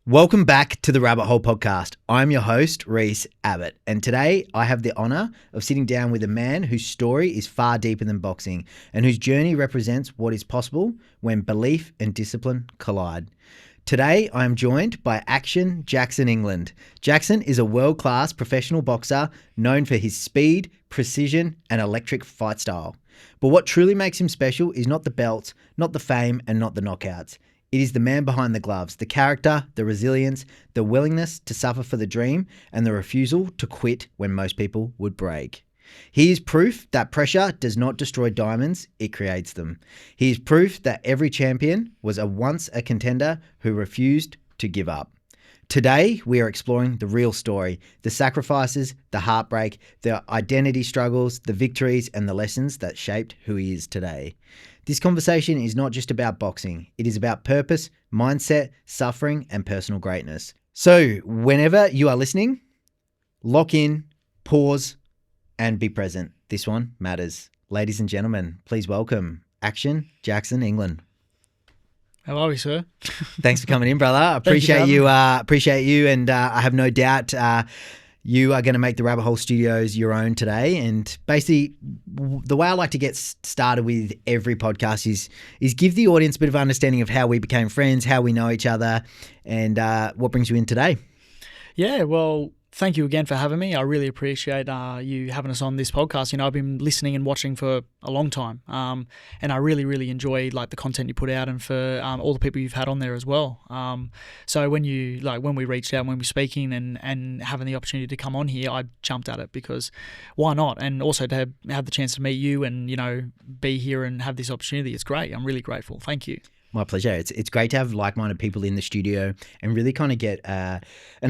Welcome back to the Rabbit Hole Podcast. I'm your host, Reece Abbott, and today I have the honour of sitting down with a man whose story is far deeper than boxing and whose journey represents what is possible when belief and discipline collide. Today, I am joined by Action Jackson England. Jackson is a world-class professional boxer known for his speed, precision, and electric fight style. But what truly makes him special is not the belts, not the fame, and not the knockouts. It is the man behind the gloves, the character, the resilience, the willingness to suffer for the dream, and the refusal to quit when most people would break. He is proof that pressure does not destroy diamonds, it creates them. He is proof that every champion was once a contender who refused to give up. Today, we are exploring the real story, the sacrifices, the heartbreak, the identity struggles, the victories, and the lessons that shaped who he is today. This conversation is not just about boxing. It is about purpose, mindset, suffering, and personal greatness. So whenever you are listening, lock in, pause, and be present. This one matters. Ladies and gentlemen, please welcome Action Jackson England. How are we, sir? Thanks for coming in, brother. I appreciate you. And I have no doubt you are going to make the Rabbit Hole Studios your own today. And basically, the way I like to get started with every podcast is give the audience a bit of understanding of how we became friends, how we know each other, and what brings you in today. Yeah, well, thank you again for having me. I really appreciate you having us on this podcast. You know, I've been listening and watching for a long time, and I really, really enjoy the content you put out, and for all the people you've had on there as well. So when we reached out, when we were speaking, and having the opportunity to come on here, I jumped at it because why not? And also to have the chance to meet you and be here and have this opportunity, it's great. I'm really grateful. Thank you. My pleasure. It's great to have like-minded people in the studio and really kind of get an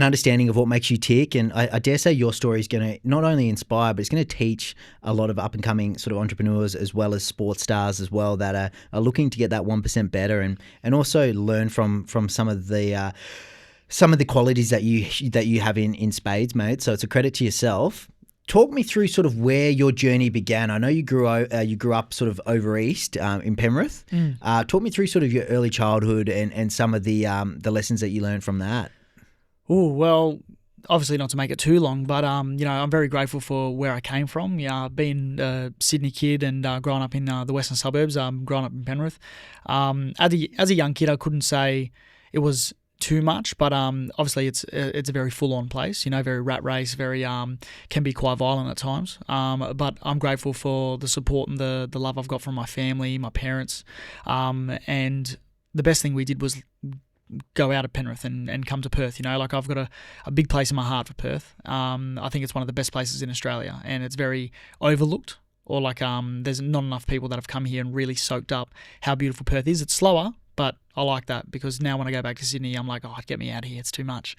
understanding of what makes you tick. And I dare say your story is going to not only inspire, but it's going to teach a lot of up-and-coming sort of entrepreneurs as well as sports stars as well that are looking to get that 1% better and also learn from some of the qualities that you have in spades, mate. So it's a credit to yourself. Talk me through sort of where your journey began. I know you grew up sort of over east in Penrith. Talk me through sort of your early childhood and some of the lessons that you learned from that. Oh, well, obviously not to make it too long, but I'm very grateful for where I came from. Being a Sydney kid and growing up in the western suburbs, growing up in Penrith. As a young kid, I couldn't say it was too much, but obviously it's a very full-on place, very rat race, very can be quite violent at times, but I'm grateful for the support and the love I've got from my family, my parents, and the best thing we did was go out of Penrith and come to Perth. I've got a big place in my heart for Perth. I think it's one of the best places in Australia, and it's very overlooked, or there's not enough people that have come here and really soaked up how beautiful Perth is. It's slower, but I like that because now when I go back to Sydney, I'm like, oh, get me out of here. It's too much.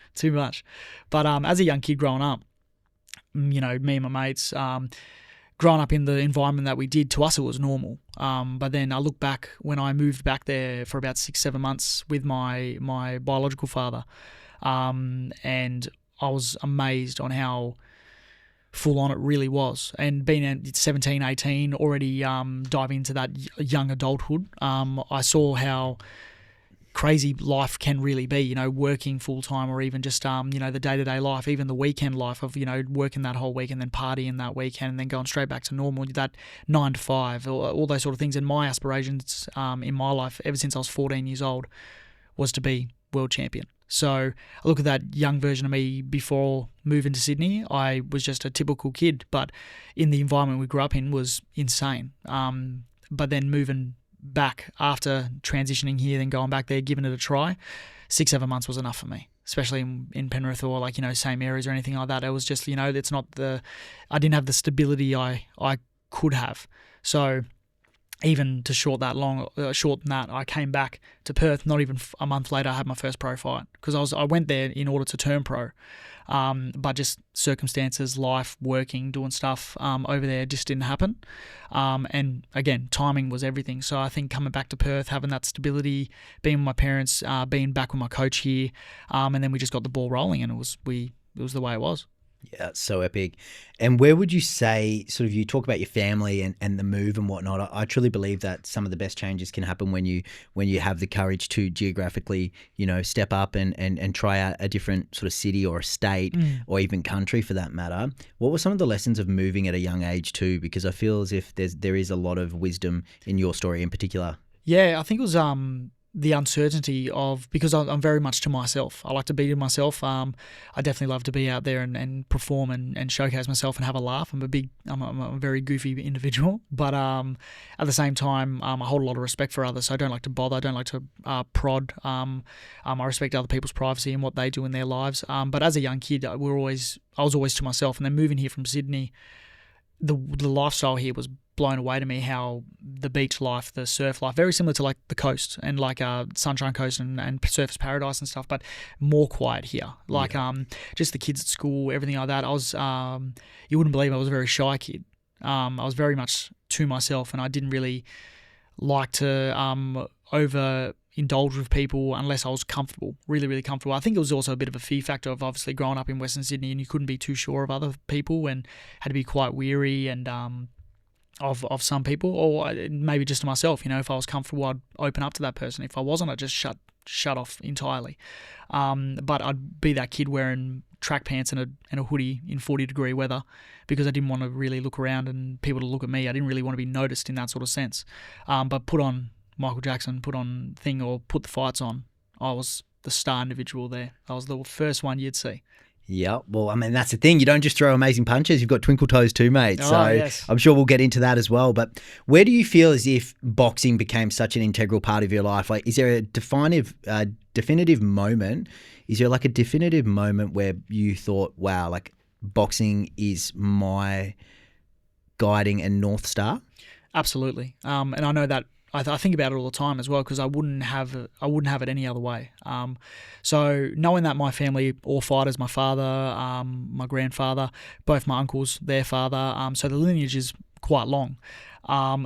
But as a young kid growing up, me and my mates, growing up in the environment that we did, to us it was normal. But then I look back when I moved back there for about 6-7 months with my biological father, and I was amazed on how full on it really was. And being at 17, 18, already diving into that young adulthood, I saw how crazy life can really be, working full time, or even just, the day-to-day life, even the weekend life of, working that whole week and then partying that weekend and then going straight back to normal, that 9 to 5, all those sort of things. And my aspirations in my life, ever since I was 14 years old, was to be world champion. So I look at that young version of me before moving to Sydney. I was just a typical kid, but in the environment we grew up in was insane. But then moving back after transitioning here, then going back there, giving it a try, 6-7 months was enough for me, especially in Penrith or same areas or anything like that. It was just, it's not I didn't have the stability I could have. So even to shorten that, I came back to Perth. Not even a month later, I had my first pro fight because I went there in order to turn pro, but just circumstances, life, working, doing stuff over there just didn't happen. And again, timing was everything. So I think coming back to Perth, having that stability, being with my parents, being back with my coach here, and then we just got the ball rolling, and it was the way it was. Yeah, it's so epic. And where would you say, sort of, you talk about your family and the move and whatnot. I truly believe that some of the best changes can happen when you have the courage to geographically, step up and try out a different sort of city or a state or even country for that matter. What were some of the lessons of moving at a young age too? Because I feel as if there is a lot of wisdom in your story in particular. Yeah, I think it was the uncertainty of, because I'm very much to myself. I like to be to myself. I definitely love to be out there and perform and showcase myself and have a laugh. I'm a very goofy individual, but at the same time, I hold a lot of respect for others. So I don't like to bother. I don't like to prod. I respect other people's privacy and what they do in their lives. But as a young kid, I was always to myself. And then moving here from Sydney, the lifestyle here was blown away to me. How the beach life, the surf life, very similar to like the coast and like Sunshine Coast and Surfers Paradise and stuff, but more quiet here. Like just the kids at school, everything like that. I was you wouldn't believe I was a very shy kid. I was very much to myself, and I didn't really like to over indulge with people unless I was comfortable, really, really comfortable. I think it was also a bit of a fear factor of obviously growing up in Western Sydney, and you couldn't be too sure of other people and had to be quite weary and of some people, or maybe just to myself. If I was comfortable, I'd open up to that person. If I wasn't, I'd just shut off entirely. But I'd be that kid wearing track pants and a hoodie in 40-degree weather because I didn't want to really look around and people to look at me. I didn't really want to be noticed in that sort of sense. But put on Michael Jackson, put on thing, or put the fights on, I was the star individual there. I was the first one you'd see. Yeah, well, I mean, that's the thing. You don't just throw amazing punches. You've got twinkle toes too, mate. So yes. I'm sure we'll get into that as well. But where do you feel as if boxing became such an integral part of your life? Like, is there a definitive moment? Is there like a definitive moment where you thought, wow, like boxing is my guiding and North Star? Absolutely. And I know that I think about it all the time as well, because I wouldn't have it any other way. So knowing that my family all fighters, my father, my grandfather, both my uncles, their father, so the lineage is quite long.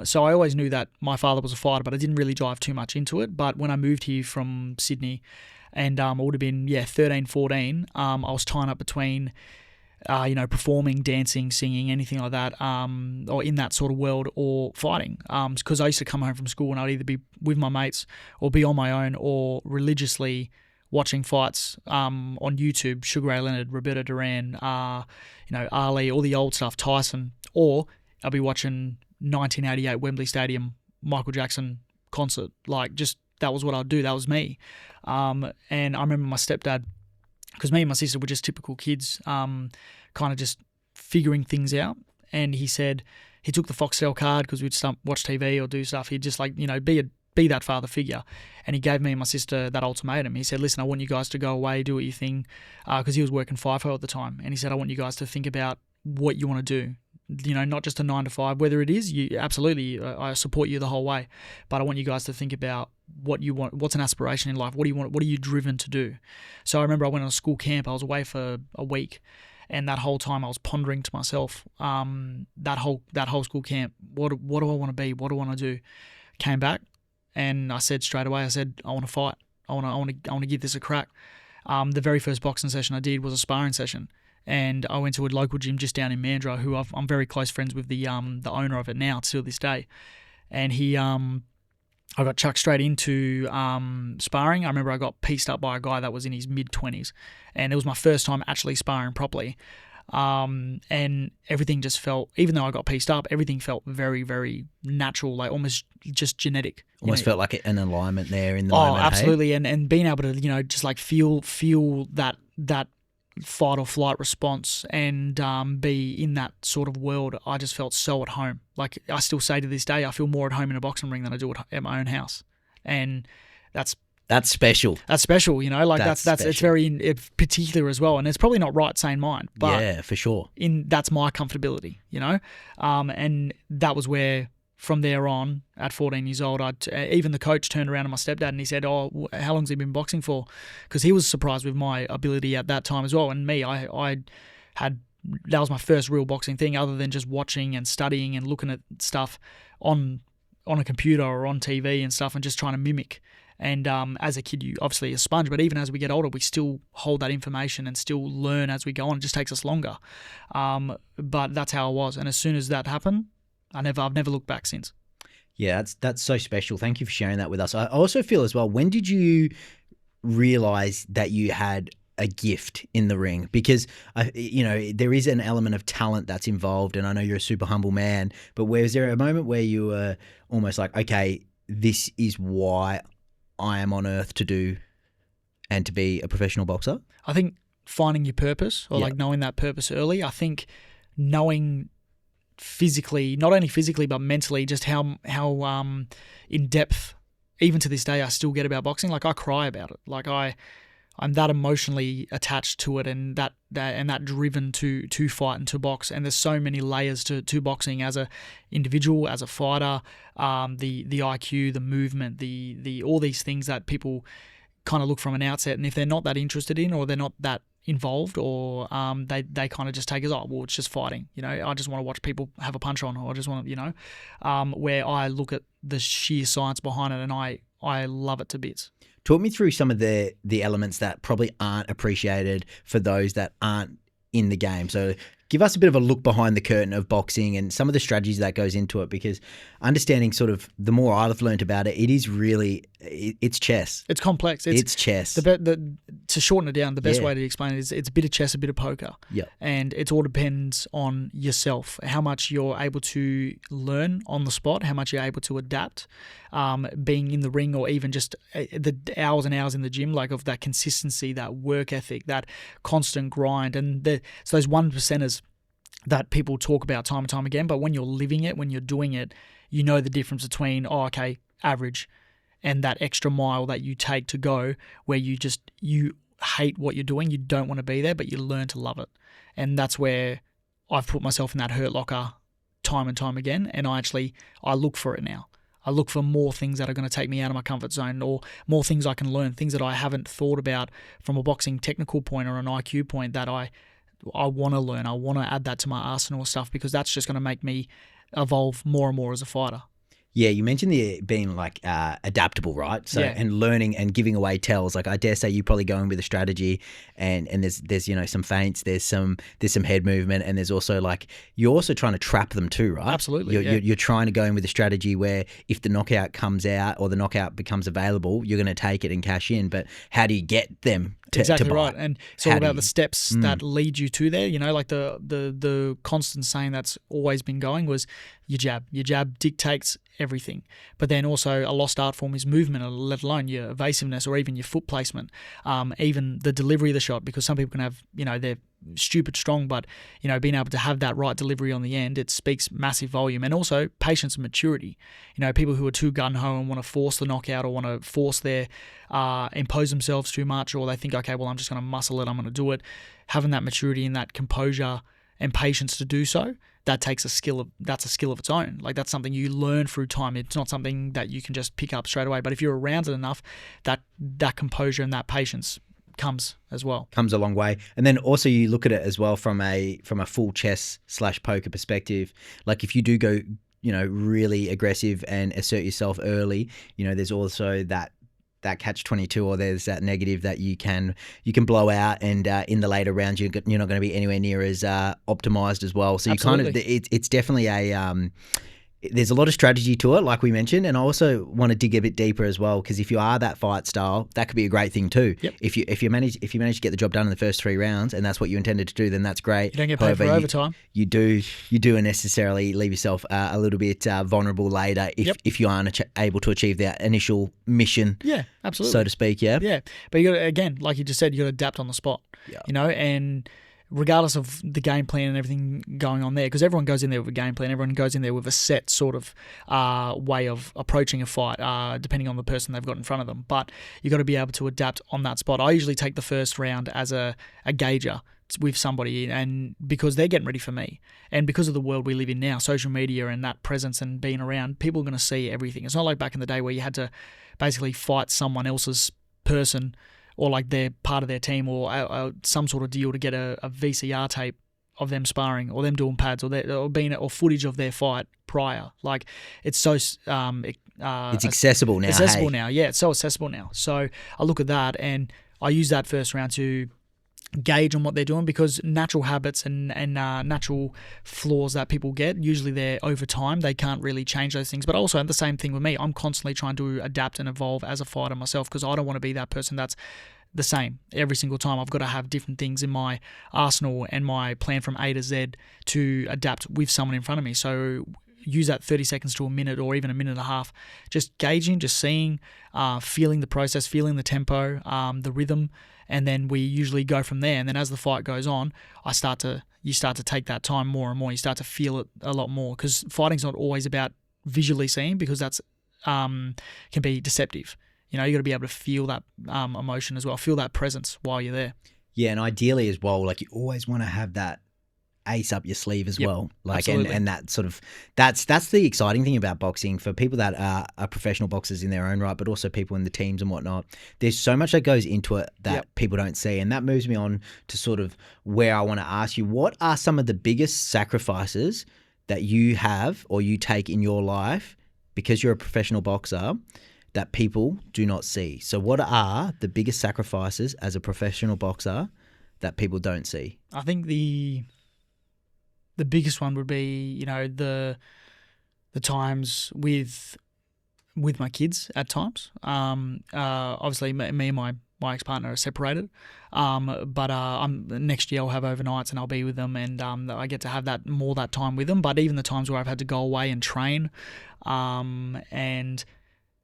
So I always knew that my father was a fighter, but I didn't really dive too much into it. But when I moved here from Sydney, and I would have been 13, 14, I was tying up between performing, dancing, singing, anything like that, or in that sort of world, or fighting. Because I used to come home from school and I'd either be with my mates or be on my own, or religiously watching fights on YouTube, Sugar Ray Leonard, Roberto Duran, Ali, all the old stuff, Tyson, or I'll be watching 1988 Wembley Stadium Michael Jackson concert. Like, just that was what I'd do. That was me. And I remember my stepdad, because me and my sister were just typical kids, kind of just figuring things out. And he said he took the Foxtel card because we'd watch TV or do stuff. He'd just be that father figure. And he gave me and my sister that ultimatum. He said, listen, I want you guys to go away, do what you think, because he was working FIFO at the time. And he said, I want you guys to think about what you want to do. Not just a 9 to 5, whether it is, you absolutely, I support you the whole way. But I want you guys to think about what you want, what's an aspiration in life, what do you want, what are you driven to do? So I remember I went on a school camp, I was away for a week, and that whole time I was pondering to myself, that whole school camp, what do I want to be, what do I want to do? Came back and I said straight away, I want to fight, I want to give this a crack. The very first boxing session I did was a sparring session. And I went to a local gym just down in Mandurah, who I'm very close friends with the owner of it now, till this day. And I got chucked straight into sparring. I remember I got pieced up by a guy that was in his mid-20s. And it was my first time actually sparring properly. And everything just felt, even though I got pieced up, everything felt very, very natural, like almost just genetic. Almost felt like an alignment there in the moment. Oh, absolutely. Hey? And being able to, just like feel that fight or flight response and be in that sort of world, I just felt so at home. Like, I still say to this day, I feel more at home in a boxing ring than I do at my own house. And that's special. That's special, that's it's very particular as well. And it's probably not right saying mine, but yeah, for sure. That's my comfortability, and that was where, from there on, at 14 years old, even the coach turned around to my stepdad and he said, oh, how long's he been boxing for? Because he was surprised with my ability at that time as well. And me, that was my first real boxing thing, other than just watching and studying and looking at stuff on a computer or on TV and stuff and just trying to mimic. And as a kid, you obviously a sponge, but even as we get older, we still hold that information and still learn as we go on. It just takes us longer. But that's how I was. And as soon as that happened, I've never looked back since. Yeah, that's so special. Thank you for sharing that with us. I also feel as well, when did you realize that you had a gift in the ring? Because there is an element of talent that's involved, and I know you're a super humble man, but was there a moment where you were almost like, okay, this is why I am on earth to do and to be a professional boxer? I think finding your purpose, or like knowing that purpose early. I think knowing physically, not only physically but mentally, just how in depth, even to this day, I still get about boxing. Like I cry about it. Like I'm that emotionally attached to it, and that driven to fight and to box. And there's so many layers to boxing as a individual, as a fighter, the IQ, the movement, the all these things that people kind of look from an outset. And if they're not that interested in, or they're not that involved, or they kind of just take as, oh, well, it's just fighting. I just want to watch people have a punch on, or I just want to, where I look at the sheer science behind it, and I love it to bits. Talk me through some of the elements that probably aren't appreciated for those that aren't in the game. So give us a bit of a look behind the curtain of boxing and some of the strategies that goes into it, because understanding sort of the more I've learned about it, it is really, it's chess. It's complex. It's chess. To shorten it down, the best way to explain it is it's a bit of chess, a bit of poker. Yeah. And it all depends on yourself, how much you're able to learn on the spot, how much you're able to adapt, being in the ring, or even just the hours and hours in the gym, like of that consistency, that work ethic, that constant grind. And so those 1%ers that people talk about time and time again, but when you're living it, when you're doing it, you know the difference between, average, and that extra mile that you take to go, where you hate what you're doing, you don't want to be there, but you learn to love it. And that's where I've put myself in that hurt locker time and time again, and I look for it now. I look for more things that are going to take me out of my comfort zone, or more things I can learn, things that I haven't thought about from a boxing technical point or an IQ point that I want to learn. I want to add that to my arsenal of stuff, because that's just going to make me evolve more and more as a fighter. Yeah, you mentioned the being like adaptable, right? So and learning and giving away tells. Like I dare say you probably go in with a strategy, and there's some feints, there's some head movement, and there's also like you're also trying to trap them too, right? Absolutely. You're trying to go in with a strategy where if the knockout comes out or the knockout becomes available, you're going to take it and cash in. But how do you get them to exactly buy? Right? And it's all about the steps that lead you to there. Like the constant saying that's always been going was your jab. Your jab dictates everything. But then also a lost art form is movement, let alone your evasiveness or even your foot placement, even the delivery of the shot, because some people can have, they're stupid strong, but, being able to have that right delivery on the end, it speaks massive volume. And also patience and maturity. People who are too gung-ho and want to force the knockout, or want to force their, impose themselves too much, or they think, okay, well, I'm just going to muscle it, I'm going to do it. Having that maturity and that composure and patience to do so, that's a skill of its own. Like that's something you learn through time. It's not something that you can just pick up straight away. But if you're around it enough, that composure and that patience comes as well. Comes a long way. And then also you look at it as well from a full chess / poker perspective. Like if you do go, really aggressive and assert yourself early, there's also that catch-22, or there's that negative that you can blow out, and in the later rounds you're not going to be anywhere near as optimized as well. So you Absolutely. it's definitely there's a lot of strategy to it, like we mentioned, and I also want to dig a bit deeper as well, because if you are that fight style, that could be a great thing too. Yep. If you manage to get the job done in the first 3 rounds, and that's what you intended to do, then that's great. You don't get paid for overtime. You do necessarily leave yourself a little bit vulnerable later if you aren't able to achieve that initial mission. Yeah, absolutely. So to speak. Yeah. Yeah, but you got to, again, like you just said, you got to adapt on the spot. Yeah. And regardless of the game plan and everything going on there, because everyone goes in there with a game plan, everyone goes in there with a set sort of way of approaching a fight, depending on the person they've got in front of them. But you got to be able to adapt on that spot. I usually take the first round as a gauger with somebody, and because they're getting ready for me, and because of the world we live in now, social media and that presence and being around, people are going to see everything. It's not like back in the day where you had to basically fight someone else's person, or like they're part of their team, or some sort of deal to get a VCR tape of them sparring, or them doing pads, or footage of their fight prior. Like it's so It's accessible now. Accessible hey? now, yeah. It's so accessible now. So I look at that and I use that first round to gauge on what they're doing, because natural habits and natural flaws that people get, usually they're over time. They can't really change those things. But also the same thing with me. I'm constantly trying to adapt and evolve as a fighter myself, because I don't want to be that person that's the same every single time. I've got to have different things in my arsenal and my plan from A to Z to adapt with someone in front of me. So use that 30 seconds to a minute or even a minute and a half, just gauging, just seeing, feeling the process, feeling the tempo, the rhythm, and then we usually go from there. And then as the fight goes on, you start to take that time more and more. You start to feel it a lot more, because fighting's not always about visually seeing, because that's can be deceptive. You got to be able to feel that emotion as well, feel that presence while you're there. Yeah, and ideally as well, like you always want to have that ace up your sleeve as well. Like, and that sort of, that's the exciting thing about boxing for people that are professional boxers in their own right, but also people in the teams and whatnot. There's so much that goes into it that people don't see. And that moves me on to sort of where I want to ask you, what are some of the biggest sacrifices that you have or you take in your life because you're a professional boxer that people do not see? So what are the biggest sacrifices as a professional boxer that people don't see? I think the biggest one would be, the times with my kids at times. Obviously, me and my ex-partner are separated, but next year I'll have overnights and I'll be with them, and I get to have that time with them. But even the times where I've had to go away and train, and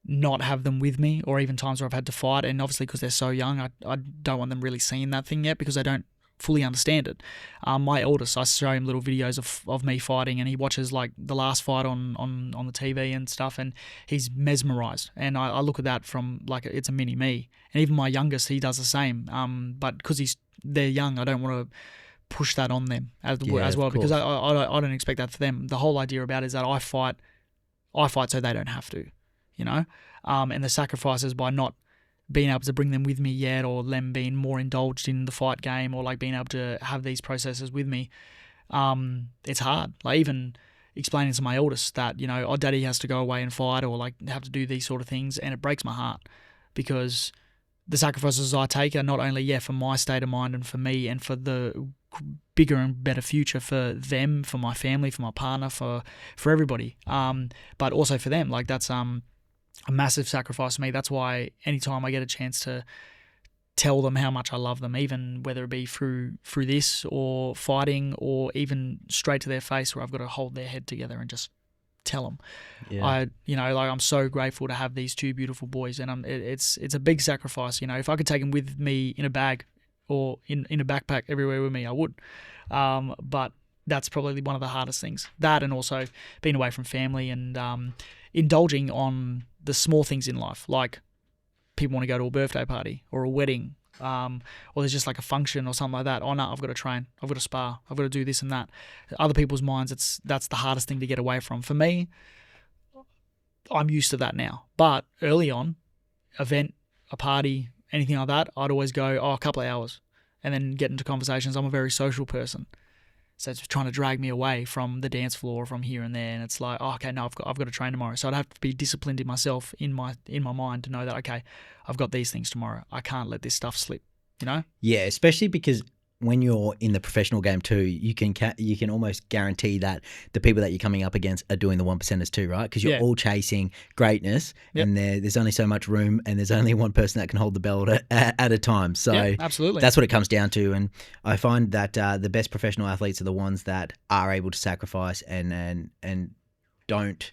not have them with me, or even times where I've had to fight, and obviously because they're so young, I don't want them really seeing that thing yet, because they don't fully understand it. My eldest, I show him little videos of me fighting, and he watches like the last fight on the TV and stuff, and he's mesmerized. And I look at that from like it's a mini me. And even my youngest, he does the same. But because they're young, I don't want to push that on them as well, because I don't expect that for them. The whole idea about it is that I fight so they don't have to, and the sacrifices by not being able to bring them with me yet, or them being more indulged in the fight game, or like being able to have these processes with me, it's hard. Like even explaining to my eldest that, daddy has to go away and fight, or like have to do these sort of things, and it breaks my heart, because the sacrifices I take are not only for my state of mind and for me and for the bigger and better future for them, for my family, for my partner, for everybody, but also for them. Like that's a massive sacrifice for me. That's why anytime I get a chance to tell them how much I love them, even whether it be through this or fighting, or even straight to their face where I've got to hold their head together and just tell them. I'm so grateful to have these two beautiful boys, and it's a big sacrifice. If I could take them with me in a bag or in a backpack everywhere with me, I would. But that's probably one of the hardest things. That, and also being away from family, and indulging on the small things in life, like people want to go to a birthday party or a wedding, or there's just like a function or something like that. Oh no, I've got to train, I've got to spar, I've got to do this and that. Other people's minds, that's the hardest thing to get away from. For me, I'm used to that now. But early on, event, a party, anything like that, I'd always go, a couple of hours, and then get into conversations. I'm a very social person. So it's trying to drag me away from the dance floor, from here and there, and it's like, okay, no, I've got to train tomorrow. So I'd have to be disciplined in myself, in my mind, to know that, okay, I've got these things tomorrow. I can't let this stuff slip. Yeah, especially because when you're in the professional game too, you can almost guarantee that the people that you're coming up against are doing the 1%ers too, right? Because you're all chasing greatness, and there's only so much room, and there's only one person that can hold the belt at a time. So absolutely, that's what it comes down to. And I find that the best professional athletes are the ones that are able to sacrifice and don't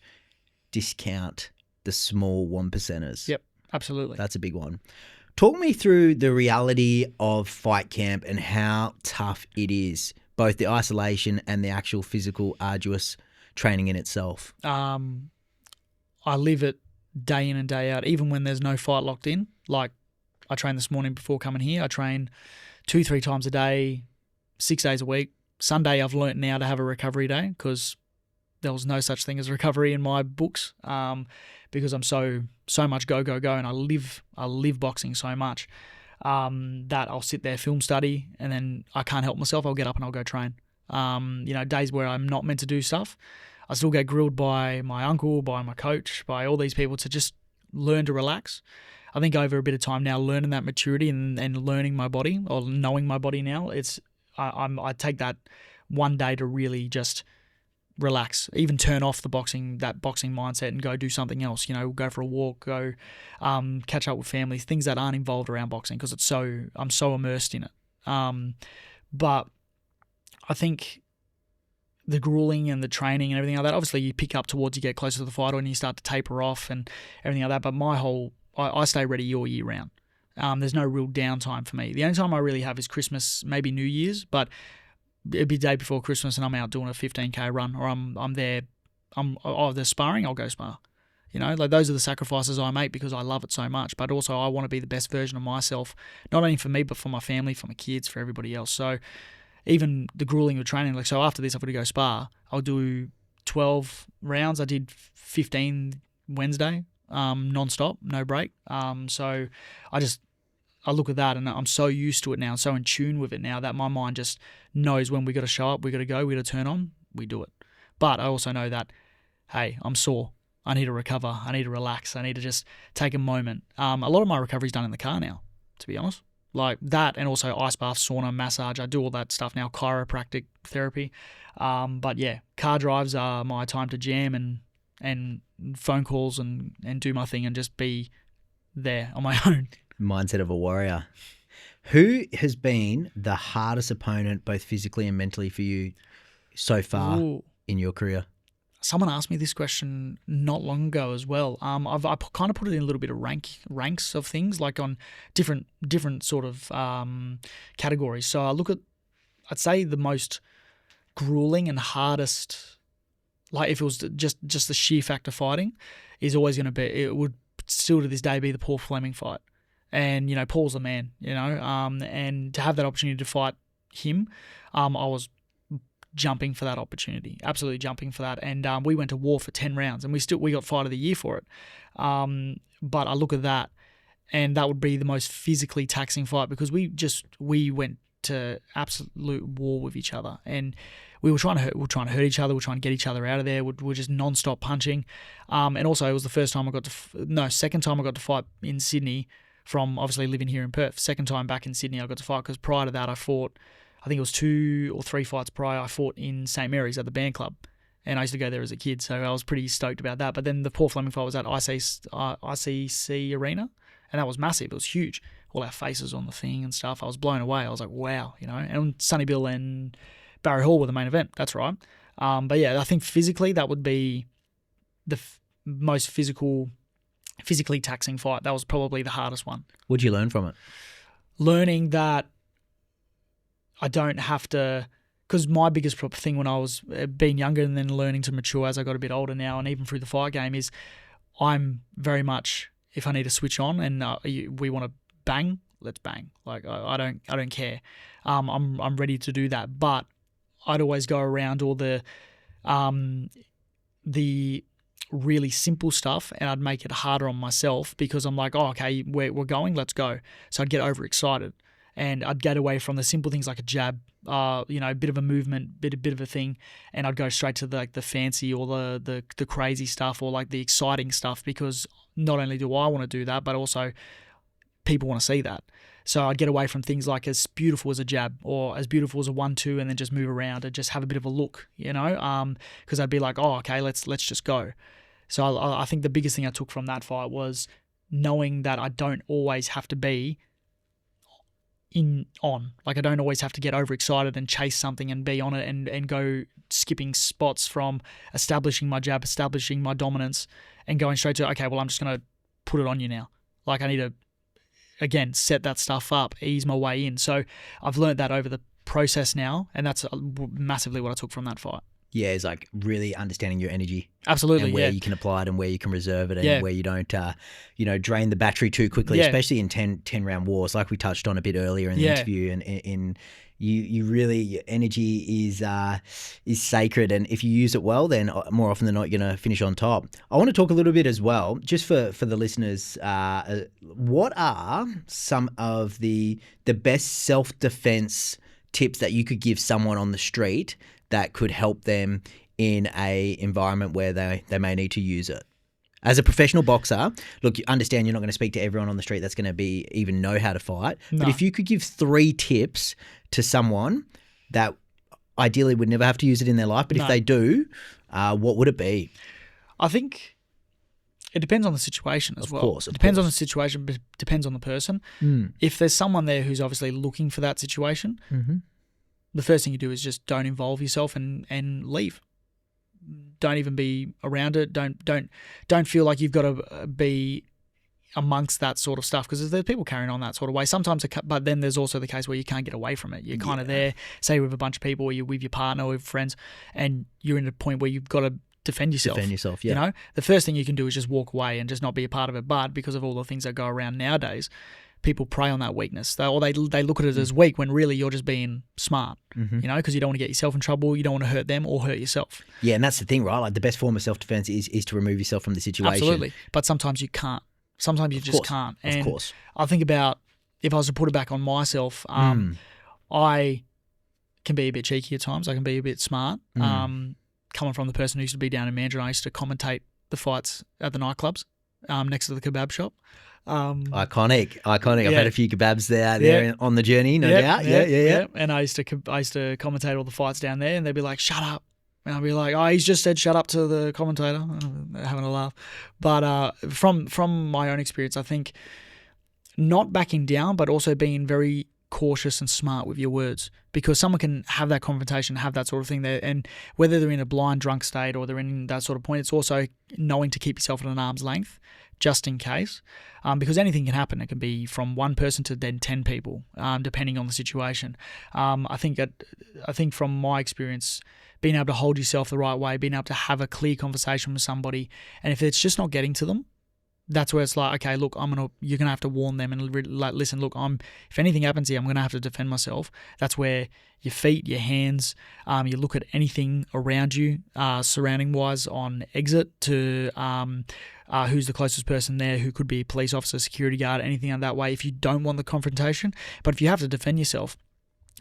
discount the small 1%ers. Yep, absolutely. That's a big one. Talk me through the reality of fight camp and how tough it is, both the isolation and the actual physical, arduous training in itself. I live it day in and day out, even when there's no fight locked in. Like I trained this morning before coming here. I train 2-3 times a day, 6 days a week. Sunday I've learnt now to have a recovery day, because there was no such thing as recovery in my books, because I'm so much go, and I live boxing so much, that I'll sit there, film study, and then I can't help myself. I'll get up and I'll go train. Days where I'm not meant to do stuff, I still get grilled by my uncle, by my coach, by all these people to just learn to relax. I think over a bit of time now, learning that maturity and learning my body, or knowing my body now, I take that one day to really just relax, even turn off that boxing mindset and go do something else. Go for a walk, go catch up with family, things that aren't involved around boxing, because I'm so immersed in it. But I think the grueling and the training and everything like that, obviously you pick up towards you get closer to the fight and you start to taper off and everything like that. But I stay ready all year round. There's no real downtime for me. The only time I really have is Christmas, maybe New Year's, but it'd be the day before Christmas and I'm out doing a 15K run, or I'm there, they're sparring, I'll go spar. Like those are the sacrifices I make because I love it so much, but also I want to be the best version of myself, not only for me, but for my family, for my kids, for everybody else. So even the grueling of training, like, so after this, I've got to go spar. I'll do 12 rounds. I did 15 Wednesday, non-stop, no break. So I look at that and I'm so used to it now, so in tune with it now that my mind just knows when we got to show up, we got to go, we got to turn on, we do it. But I also know that, hey, I'm sore. I need to recover. I need to relax. I need to just take a moment. A lot of my recovery is done in the car now, to be honest. Like that, and also ice bath, sauna, massage. I do all that stuff now, chiropractic therapy. But yeah, car drives are my time to jam and phone calls and do my thing and just be there on my own. Mindset of a warrior. Who has been the hardest opponent, both physically and mentally, for you so far in your career? Someone asked me this question not long ago as well. I kind of put it in a little bit of ranks of things, like on different sort of categories. So I'd say the most grueling and hardest, like if it was just the sheer fact of fighting, is always going to be, it would still to this day be the Paul Fleming fight. And, Paul's the man, and to have that opportunity to fight him, I was jumping for that opportunity, absolutely jumping for that. And we went to war for 10 rounds and we got fight of the year for it. But I look at that and that would be the most physically taxing fight because we went to absolute war with each other and we were trying to hurt each other. We're trying to get each other out of there. We're just non-stop punching. And also it was the second time I got to fight in Sydney from obviously living here in Perth. Second time back in Sydney I got to fight because prior to that I fought, I think it was 2 or 3 fights prior, I fought in St. Mary's at the band club. And I used to go there as a kid, so I was pretty stoked about that. But then the Paul Fleming fight was at ICC Arena, and that was massive. It was huge. All our faces on the thing and stuff. I was blown away. I was like, wow, And Sonny Bill and Barry Hall were the main event. That's right. But yeah, I think physically that would be the most physically taxing fight. That was probably the hardest one. What did you learn from it? Learning that I don't have to, because my biggest thing when I was being younger and then learning to mature as I got a bit older now and even through the fight game is I'm very much, if I need to switch on and we want to bang, let's bang. Like I don't care. I'm ready to do that. But I'd always go around all the really simple stuff and I'd make it harder on myself because I'm like, oh, okay, we're going, let's go. So I'd get overexcited. And I'd get away from the simple things like a jab, a bit of a movement, bit of a thing, and I'd go straight to the fancy or the crazy stuff or like the exciting stuff because not only do I want to do that, but also people want to see that. So I'd get away from things like as beautiful as a jab or as beautiful as a 1-2 and then just move around and just have a bit of a look, because I'd be like, oh, okay, let's just go. So I think the biggest thing I took from that fight was knowing that I don't always have to be like I don't always have to get overexcited and chase something and be on it and go skipping spots from establishing my jab, establishing my dominance and going straight to, okay, well, I'm just going to put it on you now. Like I need to, again, set that stuff up, ease my way in. So I've learned that over the process now and that's massively what I took from that fight. Yeah, it's like really understanding your energy. Absolutely, and where you can apply it and where you can reserve it and where you don't, drain the battery too quickly, especially in 10-round wars, like we touched on a bit earlier in the interview. And you really, your energy is sacred. And if you use it well, then more often than not, you're going to finish on top. I want to talk a little bit as well, just for the listeners, what are some of the best self-defense tips that you could give someone on the street that could help them in a environment where they may need to use it. As a professional boxer, look, you understand you're not going to speak to everyone on the street that's going to be even know how to fight. No. But if you could give 3 tips to someone that ideally would never have to use it in their life, but if they do, what would it be? I think it depends on the situation as well. Of course. It depends on the situation, but depends on the person. If there's someone there who's obviously looking for that situation, the first thing you do is just don't involve yourself and leave. Don't even be around it. Don't feel like you've got to be amongst that sort of stuff, because there's people carrying on that sort of way. Sometimes, but then there's also the case where you can't get away from it. You're kind of there, say with a bunch of people, or you're with your partner or with friends, and you're in a point where you've got to defend yourself. Yeah. You know, the first thing you can do is just walk away and just not be a part of it. But because of all the things that go around nowadays, people prey on that weakness. They look at it as weak when really you're just being smart, you know, because you don't want to get yourself in trouble. You don't want to hurt them or hurt yourself. Yeah, and that's the thing, right? Like the best form of self-defense is to remove yourself from the situation. Absolutely. But sometimes you can't. Sometimes you just can't. And of course. I think about, if I was to put it back on myself, I can be a bit cheeky at times. I can be a bit smart. Coming from the person who used to be down in Mandarin, I used to commentate the fights at the nightclubs next to the kebab shop. Iconic. I've had a few kebabs there on the journey, no doubt. Yeah. And I used to commentate all the fights down there, and they'd be like, "Shut up," and I'd be like, "Oh, he's just said shut up" to the commentator, having a laugh. But from my own experience, I think not backing down, but also being very cautious and smart with your words, because someone can have that confrontation, have that sort of thing there, and whether they're in a blind drunk state or they're in that sort of point, it's also knowing to keep yourself at an arm's length just in case, because anything can happen. It can be from one person to then 10 people, depending on the situation. I think from my experience, being able to hold yourself the right way, being able to have a clear conversation with somebody, and if it's just not getting to them, that's where it's like, okay, look, you're gonna have to warn them and listen. Look, if anything happens here, I'm gonna have to defend myself. That's where your feet, your hands, you look at anything around you, surrounding wise, on exit to who's the closest person there, who could be a police officer, security guard, anything like that way. If you don't want the confrontation, but if you have to defend yourself,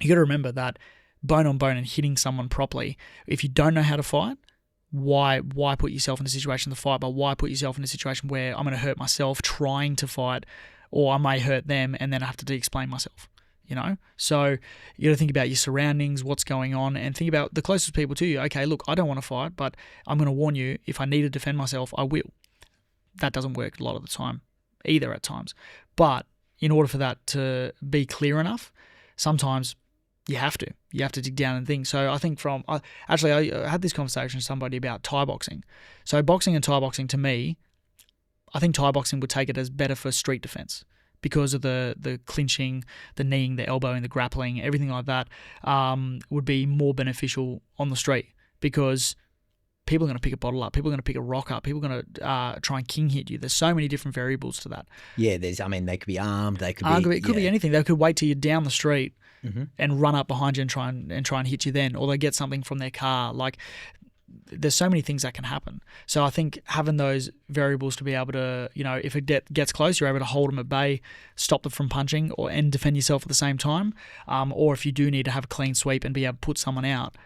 you got to remember that bone on bone and hitting someone properly. If you don't know how to fight, why put yourself in a situation to fight? But why put yourself in a situation where I'm going to hurt myself trying to fight, or I may hurt them and then I have to de-explain myself, you know? So you got to think about your surroundings, what's going on, and think about the closest people to you. Okay, look, I don't want to fight, but I'm going to warn you, if I need to defend myself, I will. That doesn't work a lot of the time, either at times. But in order for that to be clear enough, sometimes you have to dig down and think. So I think I had this conversation with somebody about Thai boxing. So boxing and Thai boxing, to me, I think Thai boxing would take it as better for street defense because of the clinching, the kneeing, the elbowing, the grappling, everything like that would be more beneficial on the street, because people are going to pick a bottle up, people are going to pick a rock up, people are going to try and king hit you. There's so many different variables to that. Yeah, they could be armed, they could be... It could be anything. They could wait till you're down the street and run up behind you and try and hit you then, or they get something from their car. Like, there's so many things that can happen. So I think having those variables to be able to, you know, if it gets close, you're able to hold them at bay, stop them from punching, and defend yourself at the same time. Or if you do need to have a clean sweep and be able to put someone out,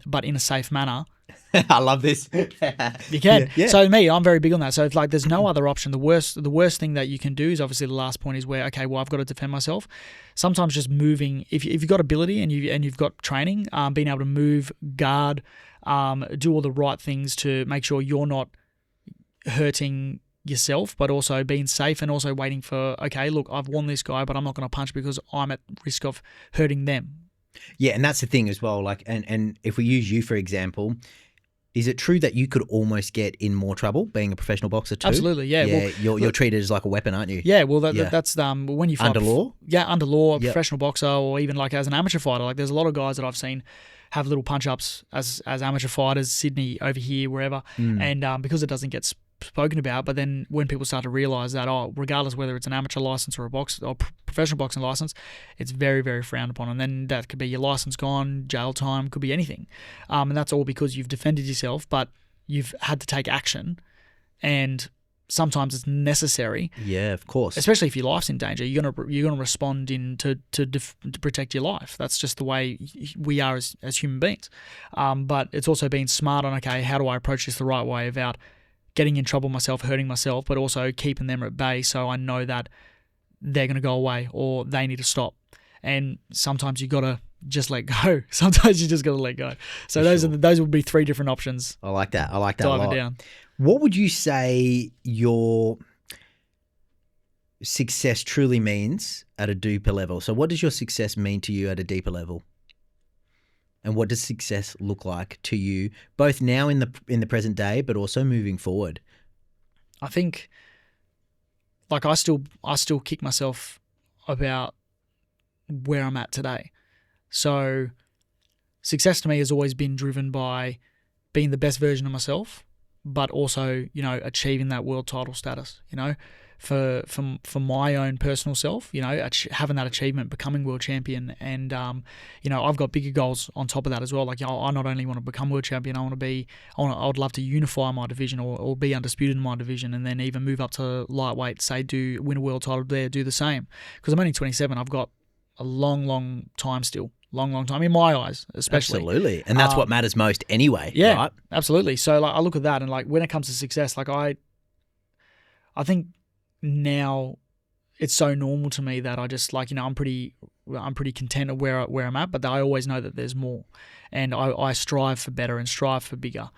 but in a safe manner. I love this. You can. Yeah. So me, I'm very big on that. So if there's no other option, the worst thing that you can do is obviously the last point is where, okay, well, I've got to defend myself. Sometimes just moving, if you've got ability and you've got training, being able to move, guard, do all the right things to make sure you're not hurting yourself, but also being safe, and also waiting for, okay, look, I've won this guy, but I'm not going to punch because I'm at risk of hurting them. Yeah, and that's the thing as well. Like, and if we use you for example, is it true that you could almost get in more trouble being a professional boxer too? Absolutely, yeah. Well, you're treated as like a weapon, aren't you? Yeah, well, that's when you fight under law. Yeah, under law, a professional boxer, or even like as an amateur fighter. Like, there's a lot of guys that I've seen have little punch ups as amateur fighters, Sydney, over here, wherever, and because it doesn't get spoken about, but then when people start to realise that, regardless whether it's an amateur license or a box or professional boxing license, it's very, very frowned upon, and then that could be your license gone, jail time, could be anything, and that's all because you've defended yourself, but you've had to take action, and sometimes it's necessary. Yeah, of course. Especially if your life's in danger, you're gonna respond to protect your life. That's just the way we are as human beings. But it's also being smart on, okay, how do I approach this the right way without getting in trouble myself, hurting myself, but also keeping them at bay so I know that they're going to go away or they need to stop. And sometimes you got to just let go. Sometimes you just got to let go. So those would be 3 different options. I like that. I like that a lot. Down. What would you say your success truly means at a deeper level? So what does your success mean to you at a deeper level? And what does success look like to you, both now in the present day, but also moving forward? I think, like, I still kick myself about where I'm at today. So success to me has always been driven by being the best version of myself, but also, you know, achieving that world title status, you know, for my own personal self, you know, having that achievement, becoming world champion. And, you know, I've got bigger goals on top of that as well. Like, you know, I not only want to become world champion, I would love to unify my division or be undisputed in my division, and then even move up to lightweight, say, win a world title there, do the same. Because I'm only 27. I've got a long time still. Long time in my eyes, especially. Absolutely. And that's what matters most anyway. Yeah, right? Absolutely. So, like, I look at that, and, like, when it comes to success, like, I think now it's so normal to me that I just, like, you know, I'm pretty content of where I'm at, but I always know that there's more, and I strive for better and strive for bigger.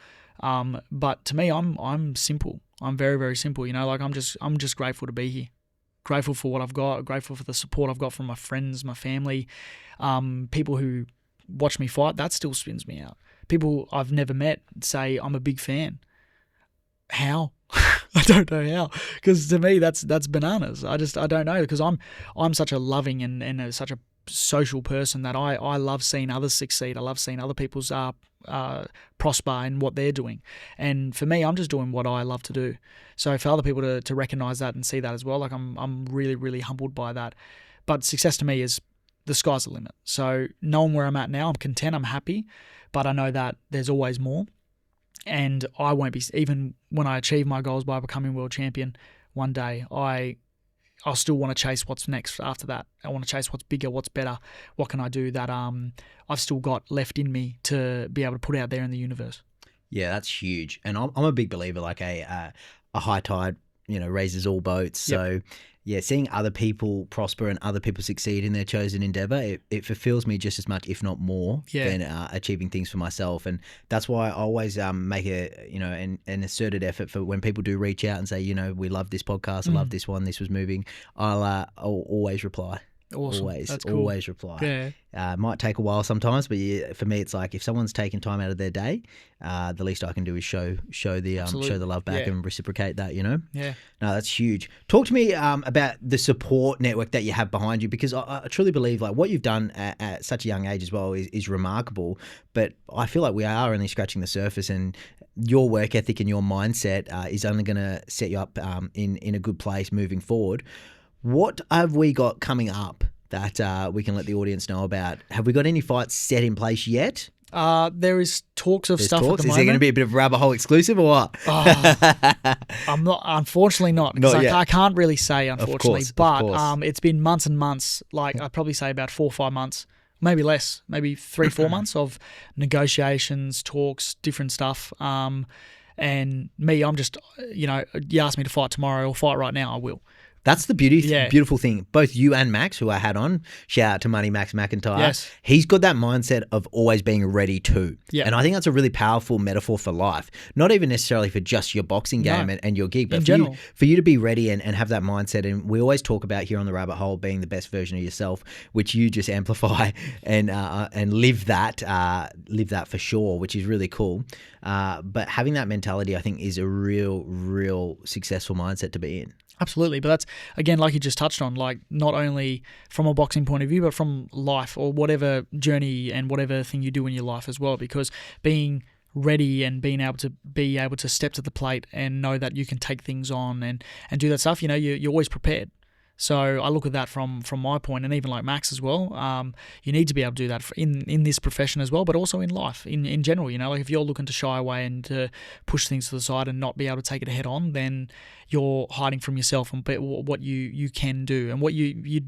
But to me, I'm simple. I'm very, very simple. You know, like, I'm just grateful to be here. Grateful for what I've got, grateful for the support I've got from my friends, my family, people who watch me fight. That still spins me out. People I've never met say I'm a big fan. How? I don't know how, because to me that's bananas. I don't know, because I'm such a loving and such a social person that I love seeing others succeed. I love seeing other people's prosper in what they're doing. And for me, I'm just doing what I love to do. So for other people to recognize that and see that as well, like, I'm really, really humbled by that. But success to me is the sky's the limit. So knowing where I'm at now, I'm content, I'm happy, but I know that there's always more. And I won't be, even when I achieve my goals by becoming world champion one day, I'll still want to chase what's next after that. I want to chase what's bigger, what's better. What can I do that I've still got left in me to be able to put out there in the universe? Yeah, that's huge. And I'm a big believer, like a high tide, you know, raises all boats. So yeah, seeing other people prosper and other people succeed in their chosen endeavor, it fulfills me just as much, if not more, than achieving things for myself. And that's why I always make an asserted effort for when people do reach out and say, you know, we love this podcast, I love this one, this was moving, I'll always reply. Awesome. Always, That's cool. Always reply. Yeah. It might take a while sometimes, but for me, it's like if someone's taking time out of their day, the least I can do is show the love back and reciprocate that. You know. Yeah. No, that's huge. Talk to me about the support network that you have behind you, because I truly believe like what you've done at such a young age as well is remarkable. But I feel like we are only scratching the surface, and your work ethic and your mindset is only going to set you up in a good place moving forward. What have we got coming up that we can let the audience know about? Have we got any fights set in place yet? There is talks of stuff at the moment. Is there going to be a bit of rabbit hole exclusive or what? I'm not, unfortunately not. I can't really say, unfortunately. Of course. It's been months and months, like I'd probably say about 4 or 5 months, maybe less, maybe 3 or 4 months of negotiations, talks, different stuff. And me, I'm just, you know, you ask me to fight tomorrow or fight right now, I will. That's the beautiful thing. Both you and Max, who I had on, shout out to Money Max McIntyre. Yes. He's got that mindset of always being ready to. Yeah. And I think that's a really powerful metaphor for life. Not even necessarily for just your boxing game and your gig, but for you to be ready and have that mindset. And we always talk about here on the Rabbit Hole being the best version of yourself, which you just amplify and live that for sure, which is really cool. But having that mentality, I think, is a real successful mindset to be in. Absolutely. But that's, again, like you just touched on, like not only from a boxing point of view, but from life or whatever journey and whatever thing you do in your life as well. Because being ready and being able to step to the plate and know that you can take things on and do that stuff, you know, you're always prepared. So I look at that from my point, and even like Max as well. You need to be able to do that in this profession as well, but also in life in general. Like if you're looking to shy away and to push things to the side and not be able to take it head on, then you're hiding from yourself and what you can do and what you're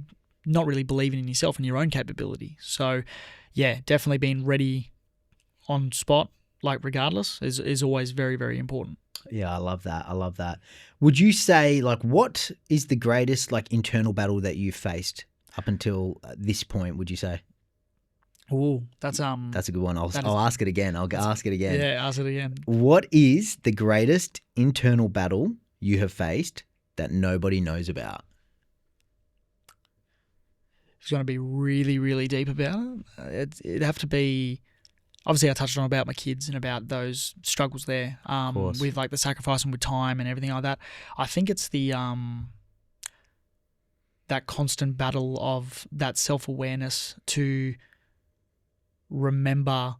not really believing in yourself and your own capability. So yeah, definitely being ready on spot, like regardless, is always very, very important. Yeah, I love that. Would you say, like, what is the greatest, like, internal battle that you've faced up until this point, would you say? Ooh, that's a good one. I'll ask it again. Ask it again. Yeah, ask it again. What is the greatest internal battle you have faced that nobody knows about? It's going to be really, really deep about it. It'd have to be... Obviously, I touched on about my kids and about those struggles there with like the sacrificing with time and everything like that. I think it's the that constant battle of that self-awareness to remember,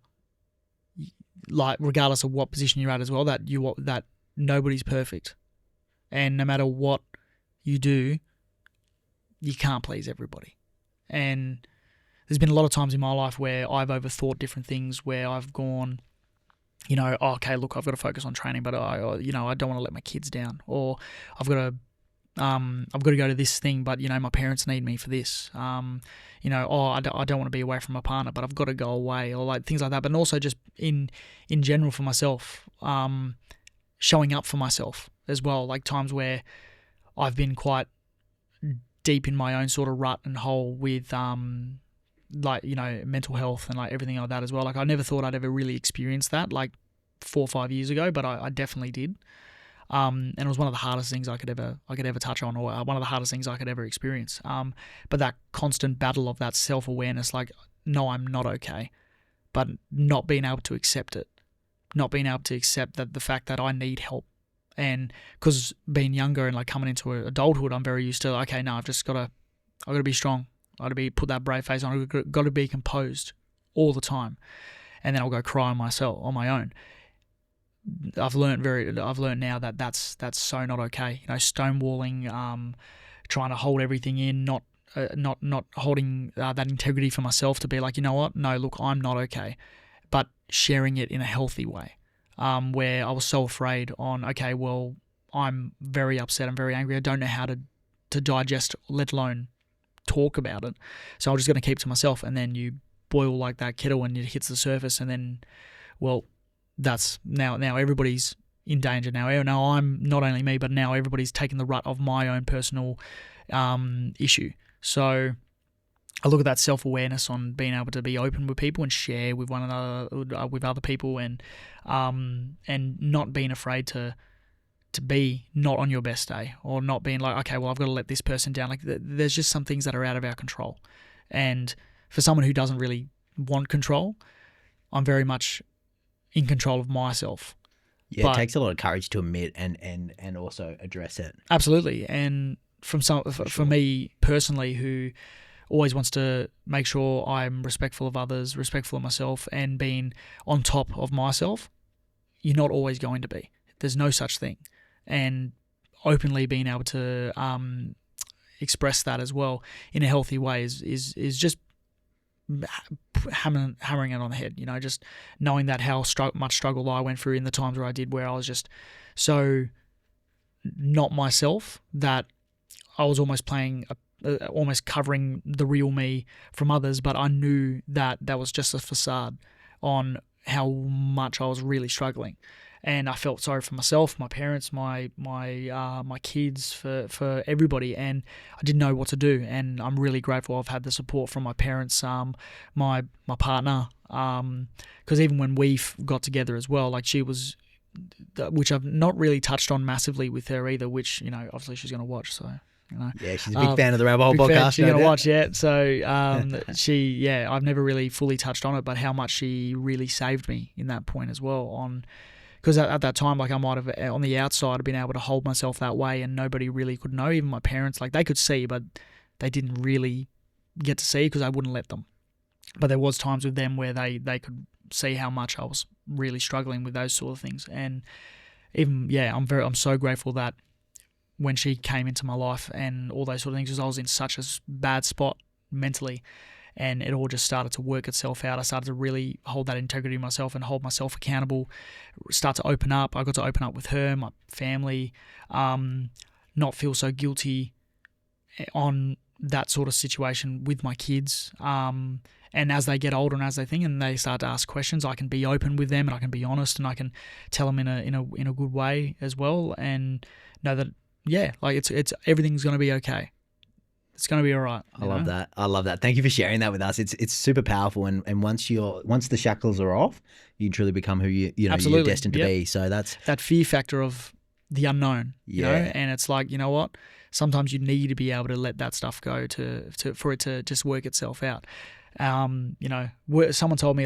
like regardless of what position you're at as well, that nobody's perfect, and no matter what you do, you can't please everybody. And there's been a lot of times in my life where I've overthought different things, where I've gone, okay, look, I've got to focus on training, but I don't want to let my kids down, or I've got to go to this thing, but my parents need me for this. I don't want to be away from my partner, but I've got to go away, or like things like that. But also just in general for myself, showing up for myself as well. Like times where I've been quite deep in my own sort of rut and hole with mental health and like everything like that as well. Like I never thought I'd ever really experience that like 4 or 5 years ago, but I definitely did. And it was one of the hardest things I could ever touch on, or one of the hardest things I could ever experience. But that constant battle of that self-awareness, like, no, I'm not okay, but not being able to accept it, not being able to accept that the fact that I need help. And because being younger and like coming into adulthood, I'm very used to, okay, no, I've got to be strong. I've got to put that brave face on. I've got to be composed all the time. And then I'll go cry on my own. I've learned now that that's so not okay. Stonewalling, trying to hold everything in, not holding that integrity for myself to be like, you know what? No, look, I'm not okay, but sharing it in a healthy way. Where I was so afraid on, okay, well, I'm very upset, I'm very angry, I don't know how to digest, let alone talk about it. So I'm just going to keep to myself, and then you boil like that kettle and it hits the surface, and then, well, that's now everybody's in danger now. Now I'm not only me, but now everybody's taking the rut of my own personal issue. So I look at that self-awareness on being able to be open with people and share with one another, with other people, and not being afraid to be not on your best day, or not being like, okay, well, I've got to let this person down. Like there's just some things that are out of our control. And for someone who doesn't really want control, I'm very much in control of myself. Yeah, it takes a lot of courage to admit and also address it. Absolutely. And for me personally, who always wants to make sure I'm respectful of others, respectful of myself, and being on top of myself, you're not always going to be. There's no such thing. And openly being able to express that as well in a healthy way is just hammering it on the head, just knowing that how much struggle I went through in the times where I did, where I was just so not myself that I was almost playing almost covering the real me from others, but I knew that was just a facade on how much I was really struggling. And I felt sorry for myself, my parents, my kids, for everybody, and I didn't know what to do. And I'm really grateful I've had the support from my parents, my partner, because even when we got together as well, like she was, which I've not really touched on massively with her either, which obviously she's going to watch, so. Yeah, she's a big fan of the Rabbit Hole podcast. She's going to watch it. So I've never really fully touched on it, but how much she really saved me in that point as well. Because at that time, like I might have on the outside have been able to hold myself that way, and nobody really could know. Even my parents, like they could see, but they didn't really get to see because I wouldn't let them. But there was times with them where they could see how much I was really struggling with those sort of things. And even I'm so grateful that when she came into my life and all those sort of things, because I was in such a bad spot mentally, and it all just started to work itself out. I started to really hold that integrity in myself and hold myself accountable, start to open up. I got to open up with her, my family, not feel so guilty on that sort of situation with my kids. And as they get older and as they think and they start to ask questions, I can be open with them and I can be honest and I can tell them in a good way as well, and know that it's everything's going to be okay. It's going to be all right. I love that. I love that. Thank you for sharing that with us. It's super powerful, and once the shackles are off, you truly become who you're destined to be. So that's that fear factor of the unknown, you know, and it's like, you know what? Sometimes you need to be able to let that stuff go for it to just work itself out. Someone told me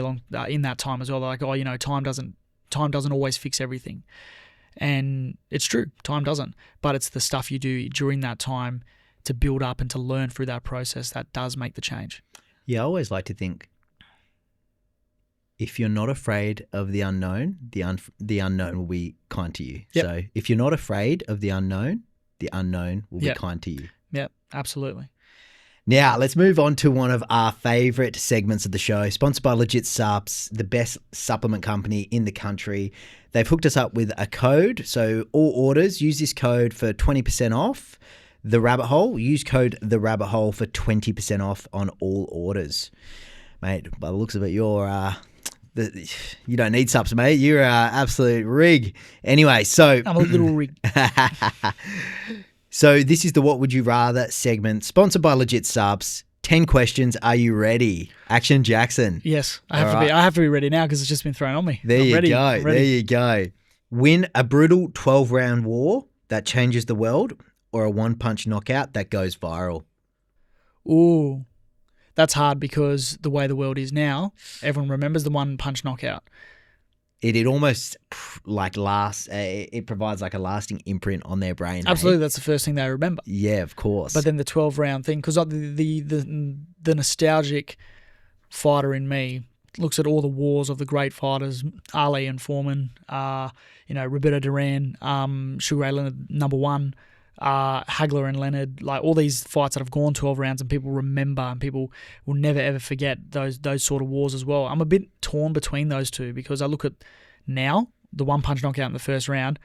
in that time as well, like, oh, time doesn't always fix everything. And it's true, time doesn't. But it's the stuff you do during that time to build up and to learn through that process that does make the change. Yeah, I always like to think, if you're not afraid of the unknown, the unknown will be kind to you. Yep. So if you're not afraid of the unknown will be kind to you. Yeah, absolutely. Now, let's move on to one of our favourite segments of the show, sponsored by Legit Sups, the best supplement company in the country. They've hooked us up with a code. So all orders, use this code for 20% off. The Rabbit Hole, use code The Rabbit Hole for 20% off on all orders. Mate, by the looks of it, you don't need subs, mate. You're an absolute rig. Anyway, so I'm a little rig. So this is the What Would You Rather segment, sponsored by Legit Subs. 10 questions. Are you ready? Action Jackson. Yes, I have to be ready now because it's just been thrown on me. There you go. Win a brutal 12-round war that changes the world, or a one-punch knockout that goes viral? Ooh, that's hard because the way the world is now, everyone remembers the one-punch knockout. It almost it provides like a lasting imprint on their brain. Absolutely, hey? that's the first thing they remember. Yeah, of course. But then the 12-round thing, because the nostalgic fighter in me looks at all the wars of the great fighters, Ali and Foreman, Roberto Duran, Sugar Ray Leonard, number one, Hagler and Leonard, like all these fights that have gone 12 rounds and people remember and people will never ever forget those sort of wars as well. I'm a bit torn between those two because I look at now, the one punch knockout in the first round,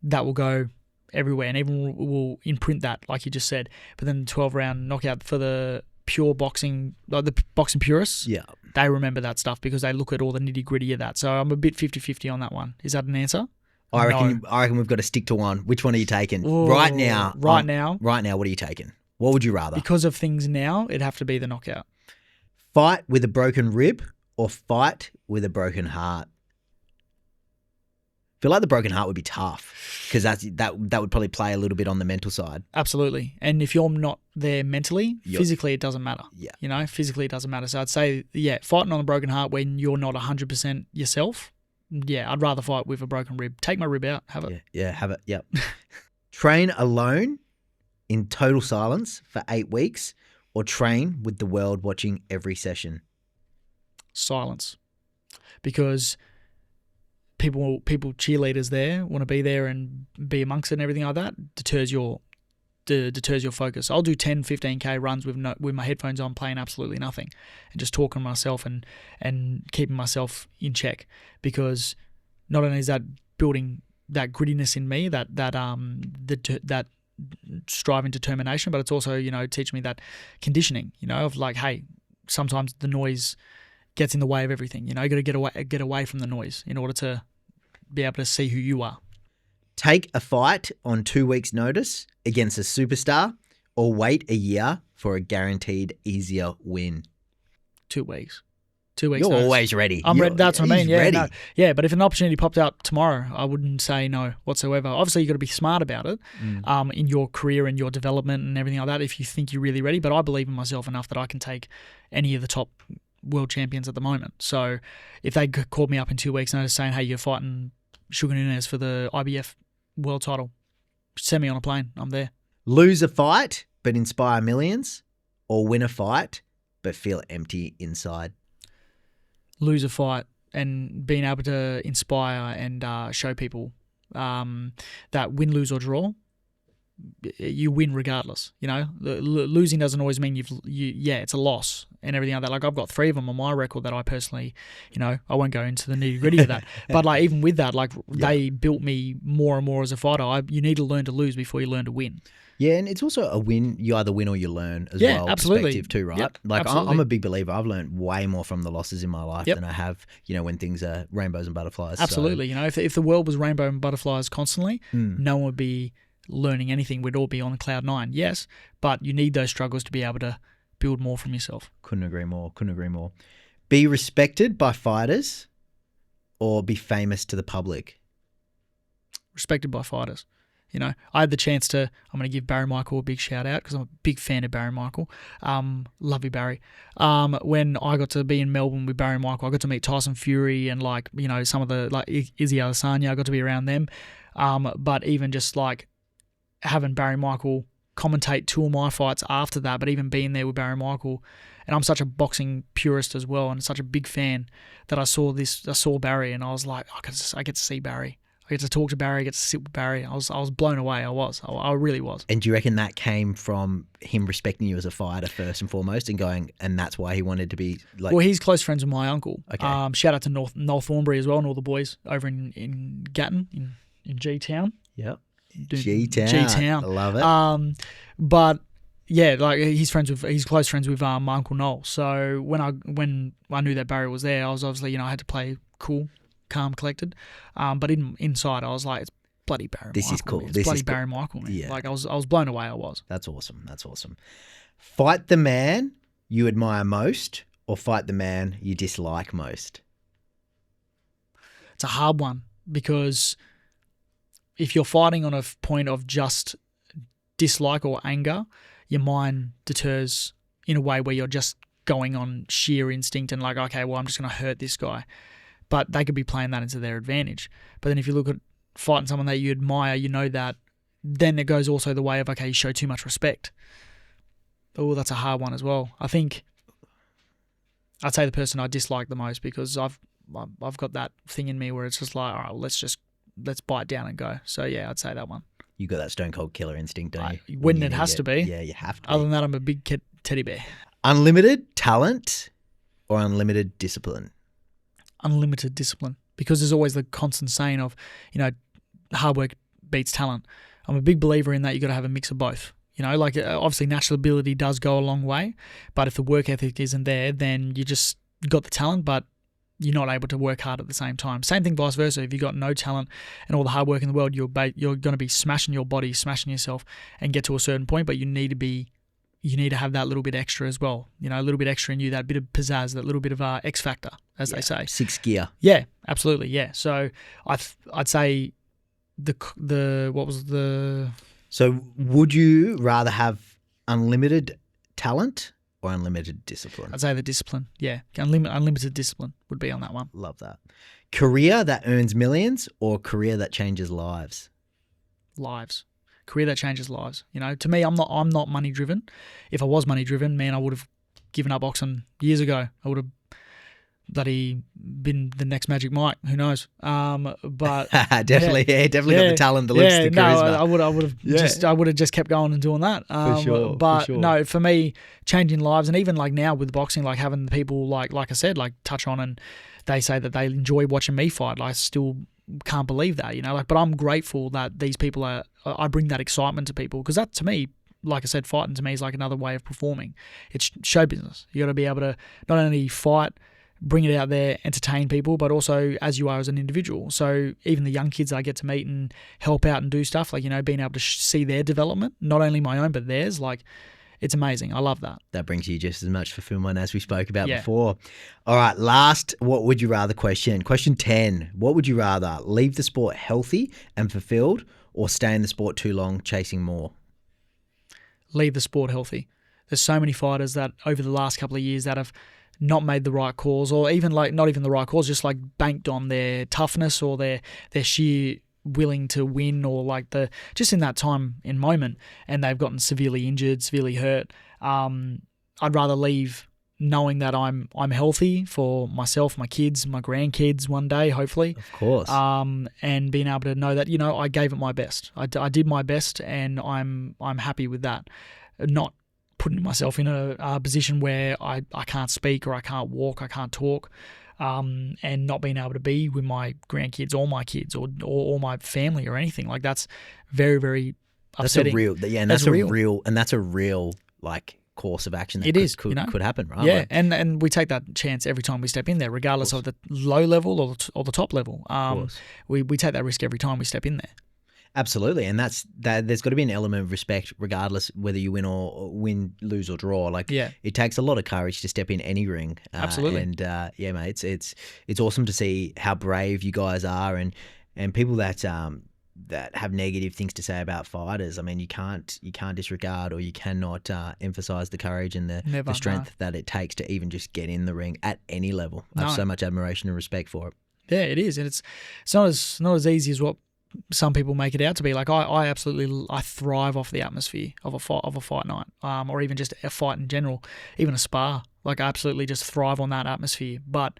that will go everywhere and everyone will imprint that, like you just said. But then the 12-round knockout for the pure boxing, like the boxing purists, yeah, they remember that stuff because they look at all the nitty-gritty of that. So I'm a bit 50-50 on that one. Is that an answer? I reckon we've got to stick to one. Which one are you taking? Ooh, right now, what are you taking? What would you rather? Because of things now, it'd have to be the knockout. Fight with a broken rib or fight with a broken heart? I feel like the broken heart would be tough because that would probably play a little bit on the mental side. Absolutely. And if you're not there mentally, physically it doesn't matter. Yeah. Physically it doesn't matter. So I'd say, fighting on a broken heart when you're not 100% yourself. Yeah, I'd rather fight with a broken rib. Take my rib out, have it. Yeah, have it, yep. Train alone in total silence for 8 weeks or train with the world watching every session? Silence. Because people cheerleaders there want to be there and be amongst it and everything like that, deters your focus. I'll do 10, 15K runs with my headphones on, playing absolutely nothing and just talking to myself and keeping myself in check, because not only is that building that grittiness in me, that striving determination, but it's also, teaching me that conditioning, of like, hey, sometimes the noise gets in the way of everything. You got to get away from the noise in order to be able to see who you are. Take a fight on 2 weeks' notice against a superstar or wait a year for a guaranteed easier win? 2 weeks. 2 weeks. You're notice. Always ready. I'm ready. That's what I mean. Yeah, ready. No. Yeah, but if an opportunity popped out tomorrow, I wouldn't say no whatsoever. Obviously, you've got to be smart about it in your career and your development and everything like that if you think you're really ready. But I believe in myself enough that I can take any of the top world champions at the moment. So if they called me up in 2 weeks' notice saying, hey, you're fighting Sugar Nunez for the IBF world title, send me on a plane. I'm there. Lose a fight but inspire millions, or win a fight but feel empty inside? Lose a fight and being able to inspire and show people that win, lose or draw, you win regardless. You know, losing doesn't always mean it's a loss and everything like that. Like I've got 3 of them on my record that I personally, you know, I won't go into the nitty gritty of that. But like even with that, like they built me more and more as a fighter. You need to learn to lose before you learn to win. Yeah, and it's also a win. You either win or you learn as Yeah, well. absolutely. Perspective too, right? Yep, like absolutely. I'm a big believer. I've learned way more from the losses in my life Yep. than I have, you know, when things are rainbows and butterflies. Absolutely. You know, if the world was rainbow and butterflies constantly, no one would be learning anything. We'd all be on cloud 9. Yes, but you need those struggles to be able to build more from yourself. Couldn't agree more. Couldn't agree more. Be respected by fighters or be famous to the public? Respected by fighters. You know, I had the chance to, I'm going to give Barry Michael a big shout out because I'm a big fan of Barry Michael. Love you, Barry. When I got to be in Melbourne with Barry Michael, I got to meet Tyson Fury and like, you know, some of the, like Izzy Adesanya, I got to be around them. But even just like having Barry Michael commentate 2 of my fights after that, but even being there with Barry Michael, and I'm such a boxing purist as well and such a big fan that I saw Barry and I was like, I get to see Barry. I get to talk to Barry, I get to sit with Barry. I was blown away. I really was. And do you reckon that came from him respecting you as a fighter first and foremost and going, and that's why he wanted to be like... Well, he's close friends with my uncle. Okay. Shout out to Noel Thornbury as well and all the boys over in Gatton, in G-Town. Yep. G-Town. I love it. But yeah, like he's close friends with my Uncle Noel. So when I knew that Barry was there, I was obviously, you know, I had to play cool, calm, collected. But inside, I was like, it's bloody Barry Michael. This is cool. It's bloody Barry Michael, man. Yeah. Like I was blown away. I was. That's awesome. Fight the man you admire most or fight the man you dislike most? It's a hard one because if you're fighting on a point of just dislike or anger, your mind deters in a way where you're just going on sheer instinct and like, okay, well, I'm just going to hurt this guy. But they could be playing that into their advantage. But then if you look at fighting someone that you admire, you know that then it goes also the way of, okay, you show too much respect. Oh, that's a hard one as well. I think I'd say the person I dislike the most because I've got that thing in me where it's just like, all right, let's bite down and go. So yeah, I'd say that one. You got that stone cold killer instinct, don't you? When it has to be. Yeah, you have to. Other than that, I'm a big teddy bear. Unlimited talent or unlimited discipline? Unlimited discipline, because there's always the constant saying of, you know, hard work beats talent. I'm a big believer in that. You got to have a mix of both. You know, like obviously natural ability does go a long way, but if the work ethic isn't there, then you just got the talent, but you're not able to work hard at the same time. Same thing vice versa. If you've got no talent and all the hard work in the world, you're going to be smashing your body, smashing yourself and get to a certain point, but you need to have that little bit extra as well. You know, a little bit extra in you, that bit of pizzazz, that little bit of X factor, as they say. 6th gear. Yeah, absolutely. Yeah. So I'd say what was the... So would you rather have unlimited talent or unlimited discipline? I'd say the discipline. Yeah. Unlimited discipline would be on that one. Love that. Career that earns millions or career that changes lives? Lives. Career that changes lives. You know, to me, I'm not money driven. If I was money driven, man, I would have given up boxing years ago. I would have bloody been the next Magic Mike. Who knows? But definitely got the talent, the looks, the charisma. I would have just kept going and doing that. For sure. No, for me, changing lives, and even like now with boxing, like having the people like I said, like touch on, and they say that they enjoy watching me fight. I still can't believe that, you know. Like, but I'm grateful that these people I bring that excitement to people, because that to me, like I said, fighting to me is like another way of performing. It's show business. You got to be able to not only fight, bring it out there, entertain people, but also as you are as an individual. So even the young kids I get to meet and help out and do stuff, like, you know, being able to see their development, not only my own, but theirs, like, it's amazing. I love that. That brings you just as much fulfillment as we spoke about before. All right, last, what would you rather question? Question 10. What would you rather, leave the sport healthy and fulfilled or stay in the sport too long chasing more? Leave the sport healthy. There's so many fighters that over the last couple of years that have not made the right calls, or even like not even the right calls, just like banked on their toughness or their sheer willing to win, or like just in that time in moment, and they've gotten severely injured, severely hurt. I'd rather leave knowing that I'm healthy for myself, my kids, my grandkids one day, hopefully. Of course. And being able to know that, you know, I gave it my best. I did my best, and I'm happy with that. Not putting myself in a position where I can't speak, or I can't walk, I can't talk, and not being able to be with my grandkids or my kids or my family or anything. Like, that's very, very upsetting. That's a real like course of action that could happen, right? Yeah, and we take that chance every time we step in there, regardless of the low level or the top level. We take that risk every time we step in there. Absolutely, and there's got to be an element of respect, regardless whether you win, lose, or draw. Like, it takes a lot of courage to step in any ring. Absolutely, and mate, it's awesome to see how brave you guys are, and people that have negative things to say about fighters. I mean, you can't disregard, or you cannot emphasize the courage and the strength that it takes to even just get in the ring at any level. I have so much admiration and respect for it. Yeah, it is, and it's not as easy as what some people make it out to be. Like, I absolutely thrive off the atmosphere of a fight night, or even just a fight in general, even a spar. Like, I absolutely just thrive on that atmosphere. But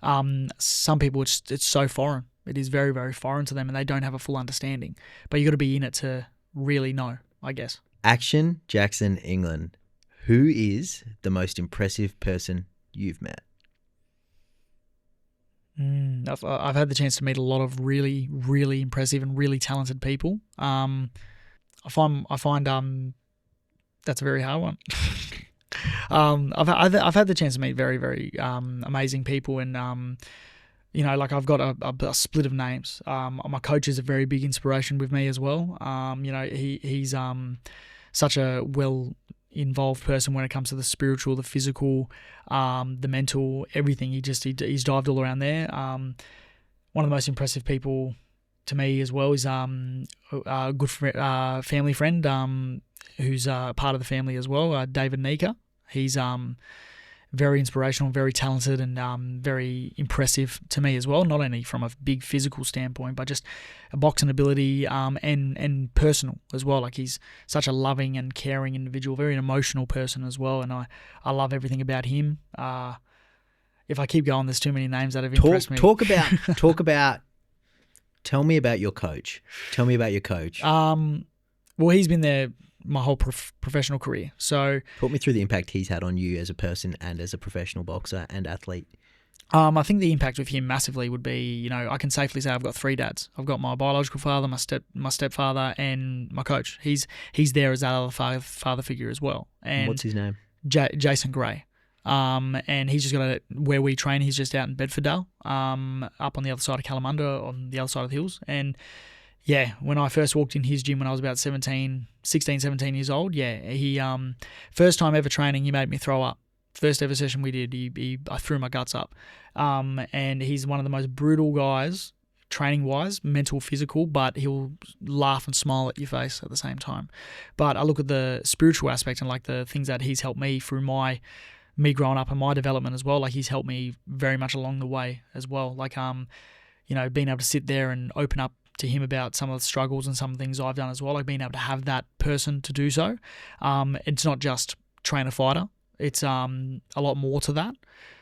some people, it's so foreign. It is very, very foreign to them, and they don't have a full understanding. But you got to be in it to really know, I guess. Action Jackson, England. Who is the most impressive person you've met? I've had the chance to meet a lot of really, really impressive and really talented people. I find that's a very hard one. I've had the chance to meet very, very amazing people, and you know, like, I've got a split of names. My coach is a very big inspiration with me as well. You know, he's such a involved person when it comes to the spiritual, the physical, the mental, everything. He's dived all around there. One of the most impressive people to me as well is a good family friend who's part of the family as well, David Nika. He's very inspirational, very talented, and very impressive to me as well, not only from a big physical standpoint, but just a boxing ability, and personal as well. Like, he's such a loving and caring individual, very an emotional person as well, and I love everything about him. If I keep going, there's too many names that have impressed me. Tell me about your coach. Well, he's been there my whole professional career. So talk me through the impact he's had on you as a person and as a professional boxer and athlete. I think the impact with him massively would be, you know, I can safely say I've got three dads. I've got my biological father, my stepfather, and my coach. He's there as that other father figure as well. And what's his name? Jason Gray. And he's just got where we train. He's just out in Bedfordale, up on the other side of Kalamunda, on the other side of the hills. And yeah, when I first walked in his gym when I was about 16, 17 years old, he first time ever training, he made me throw up. First ever session we did, I threw my guts up. And he's one of the most brutal guys, training-wise, mental, physical, but he'll laugh and smile at your face at the same time. But I look at the spiritual aspect and like the things that he's helped me through me growing up and my development as well. Like, he's helped me very much along the way as well. Like, you know, being able to sit there and open up to him about some of the struggles and some things I've done as well, like being able to have that person to do so. It's not just train a fighter. It's a lot more to that.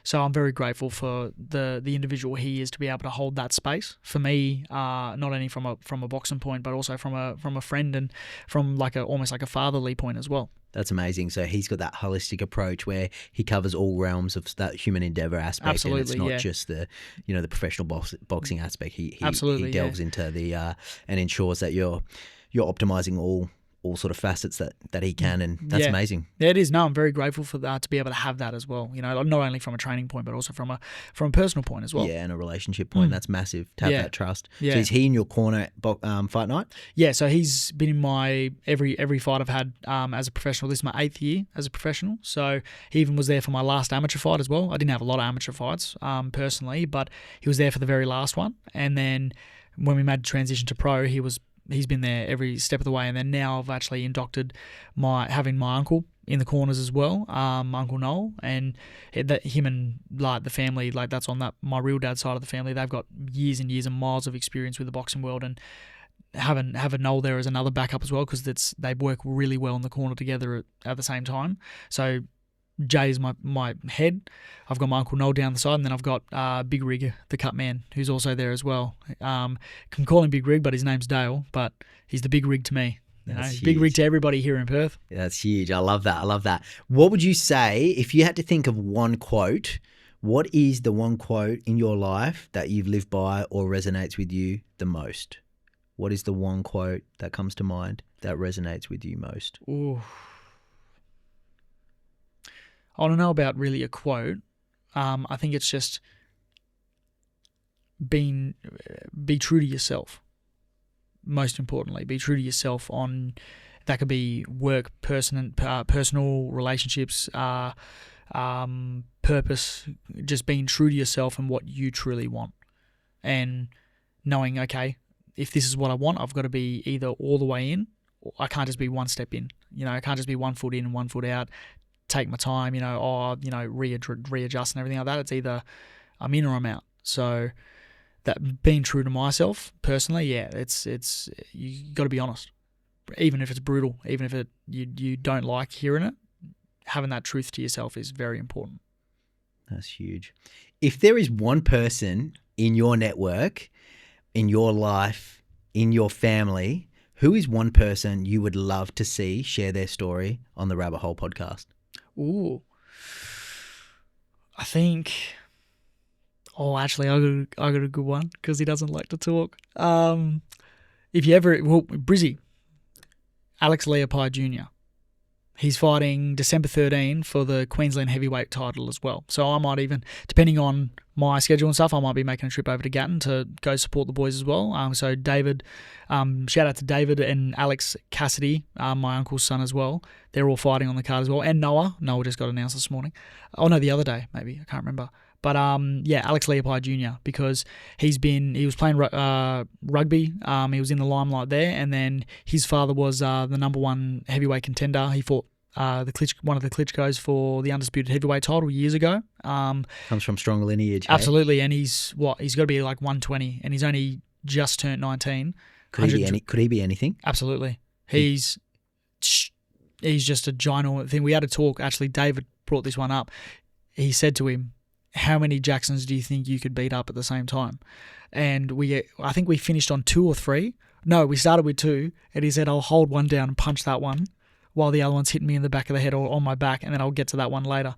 So I'm very grateful for the individual he is to be able to hold that space for me, not only from a boxing point, but also from a friend and from almost like a fatherly point as well. That's amazing. So he's got that holistic approach where he covers all realms of that human endeavor aspect. Absolutely, and it's not just the professional boxing aspect. He delves into the and ensures that you're optimizing all sort of facets that he can, and that's amazing. Yeah, it is. No, I'm very grateful for that, to be able to have that as well. You know, not only from a training point, but also from a personal point as well. Yeah, and a relationship point. That's massive to have that trust. Yeah. So is he in your corner fight night? Yeah, so he's been in my every fight I've had as a professional. This is my 8th year as a professional. So he even was there for my last amateur fight as well. I didn't have a lot of amateur fights personally, but he was there for the very last one. And then when we made the transition to pro, he's been there every step of the way, and then now I've actually inducted having my uncle in the corners as well, Uncle Noel, and him and like the family, like that's on my real dad's side of the family. They've got years and years and miles of experience with the boxing world, and having Noel there as another backup as well, because they work really well in the corner together at the same time. So Jay is my head. I've got my Uncle Noel down the side, and then I've got Big Rig, the cut man, who's also there as well. Can call him Big Rig, but his name's Dale, but he's the Big Rig to me. Big Rig to everybody here in Perth. Yeah, that's huge. I love that. What would you say if you had to think of one quote? What is the one quote in your life that you've lived by or resonates with you the most? What is the one quote that comes to mind that resonates with you most? Ooh. I don't know about really a quote. I think it's just be true to yourself. Most importantly, be true to yourself on that could be work, personal relationships, purpose. Just being true to yourself and what you truly want, and knowing, okay, if this is what I want, I've got to be either all the way in, or I can't just be one step in. I can't just be 1 foot in and 1 foot out. Take my time, readjust and everything like that. It's either I'm in or I'm out. So that being true to myself personally, yeah, it's you got to be honest, even if it's brutal, even if you don't like hearing it. Having that truth to yourself is very important. That's huge. If there is one person in your network, in your life, in your family, who is one person you would love to see share their story on the Rabbit Hole podcast? Ooh, I think. Oh, actually, I got a good one because he doesn't like to talk. If you ever, Brizzy, Alex Leopold Jr. He's fighting December 13 for the Queensland heavyweight title as well. So I might even, depending on my schedule and stuff, I might be making a trip over to Gatton to go support the boys as well. So David, shout out to David and Alex Cassidy, my uncle's son as well. They're all fighting on the card as well. And Noah. Noah just got announced this morning. Oh no, the other day maybe. I can't remember. But Alex Leopold Jr. because he was playing rugby. He was in the limelight there, and then his father was the number one heavyweight contender. He fought one of the Klitschko's for the undisputed heavyweight title years ago. Comes from strong lineage. Absolutely, and he's got to be like 120, and he's only just turned 19. Could he be anything? Absolutely, he's just a ginormous thing. We had a talk. Actually, David brought this one up. He said to him, how many Jacksons do you think you could beat up at the same time? And I think we finished on 2 or 3. No, we started with 2, and he said, I'll hold one down and punch that one while the other one's hitting me in the back of the head or on my back, and then I'll get to that one later.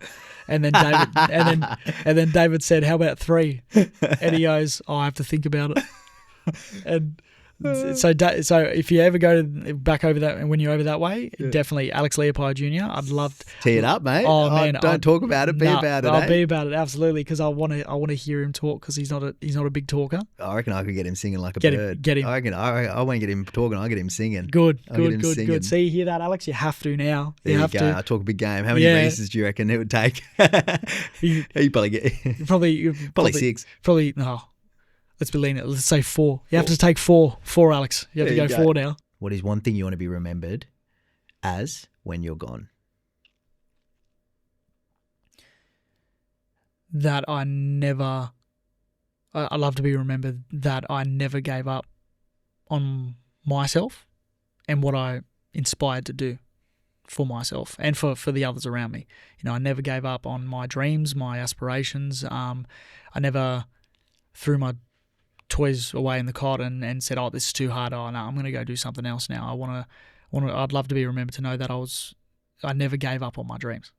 And then David, and then David said, how about 3? And he goes, I have to think about it. And so if you ever go back over that, and when you're over that way, definitely Alex Leopold Jr. I'd love to tee it up, mate. Oh man, don't talk about it. Be about it. I'll be about it, absolutely, because I want to hear him talk because he's not a big talker. I reckon I could get him singing like a bird. Get him. I reckon I won't get him talking. I'll get him singing. Good. See, you hear that, Alex? You have to now. There you go. I talk a big game. How many Reeces do you reckon it would take? He'd probably get probably 6. Probably no. Let's be lenient. Let's say 4. You have to take 4. 4, Alex. You have to go 4 now. What is one thing you want to be remembered as when you're gone? That I love to be remembered that I never gave up on myself and what I inspired to do for myself and for the others around me. I never gave up on my dreams, my aspirations. I never threw my toys away in the cot and said, oh, this is too hard. Oh no, I'm going to go do something else now. I'd love to be remembered to know that I never gave up on my dreams.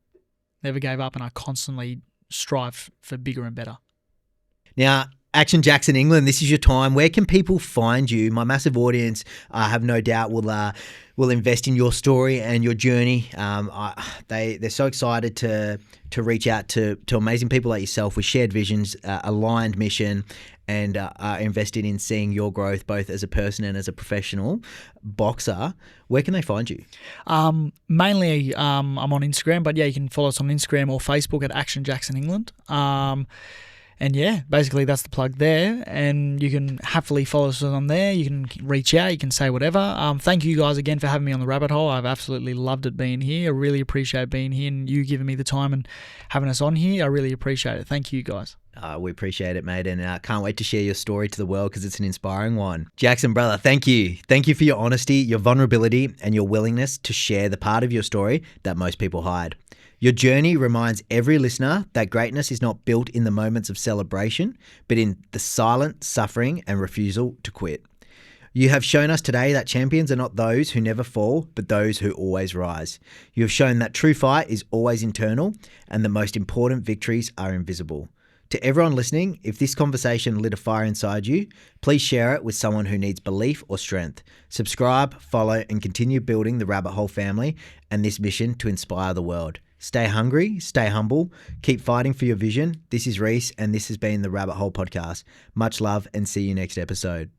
Never gave up, and I constantly strive for bigger and better. Now, Action Jackson England, this is your time. Where can people find you? My massive audience, I have no doubt, will invest in your story and your journey. They're so excited to reach out to amazing people like yourself with shared visions, aligned mission, and are invested in seeing your growth both as a person and as a professional boxer. Where can they find you? Mainly, I'm on Instagram, but yeah, you can follow us on Instagram or Facebook at Action Jackson England. And yeah, basically that's the plug there. And you can happily follow us on there. You can reach out. You can say whatever. Thank you guys again for having me on the Rabbit Hole. I've absolutely loved it being here. I really appreciate being here and you giving me the time and having us on here. I really appreciate it. Thank you guys. We appreciate it, mate, and can't wait to share your story to the world because it's an inspiring one. Jackson, brother, thank you. Thank you for your honesty, your vulnerability, and your willingness to share the part of your story that most people hide. Your journey reminds every listener that greatness is not built in the moments of celebration, but in the silent suffering and refusal to quit. You have shown us today that champions are not those who never fall, but those who always rise. You have shown that true fight is always internal and the most important victories are invisible. To everyone listening, if this conversation lit a fire inside you, please share it with someone who needs belief or strength. Subscribe, follow, and continue building the Rabbit Hole family and this mission to inspire the world. Stay hungry, stay humble, keep fighting for your vision. This is Reece, and this has been the Rabbit Hole Podcast. Much love, and see you next episode.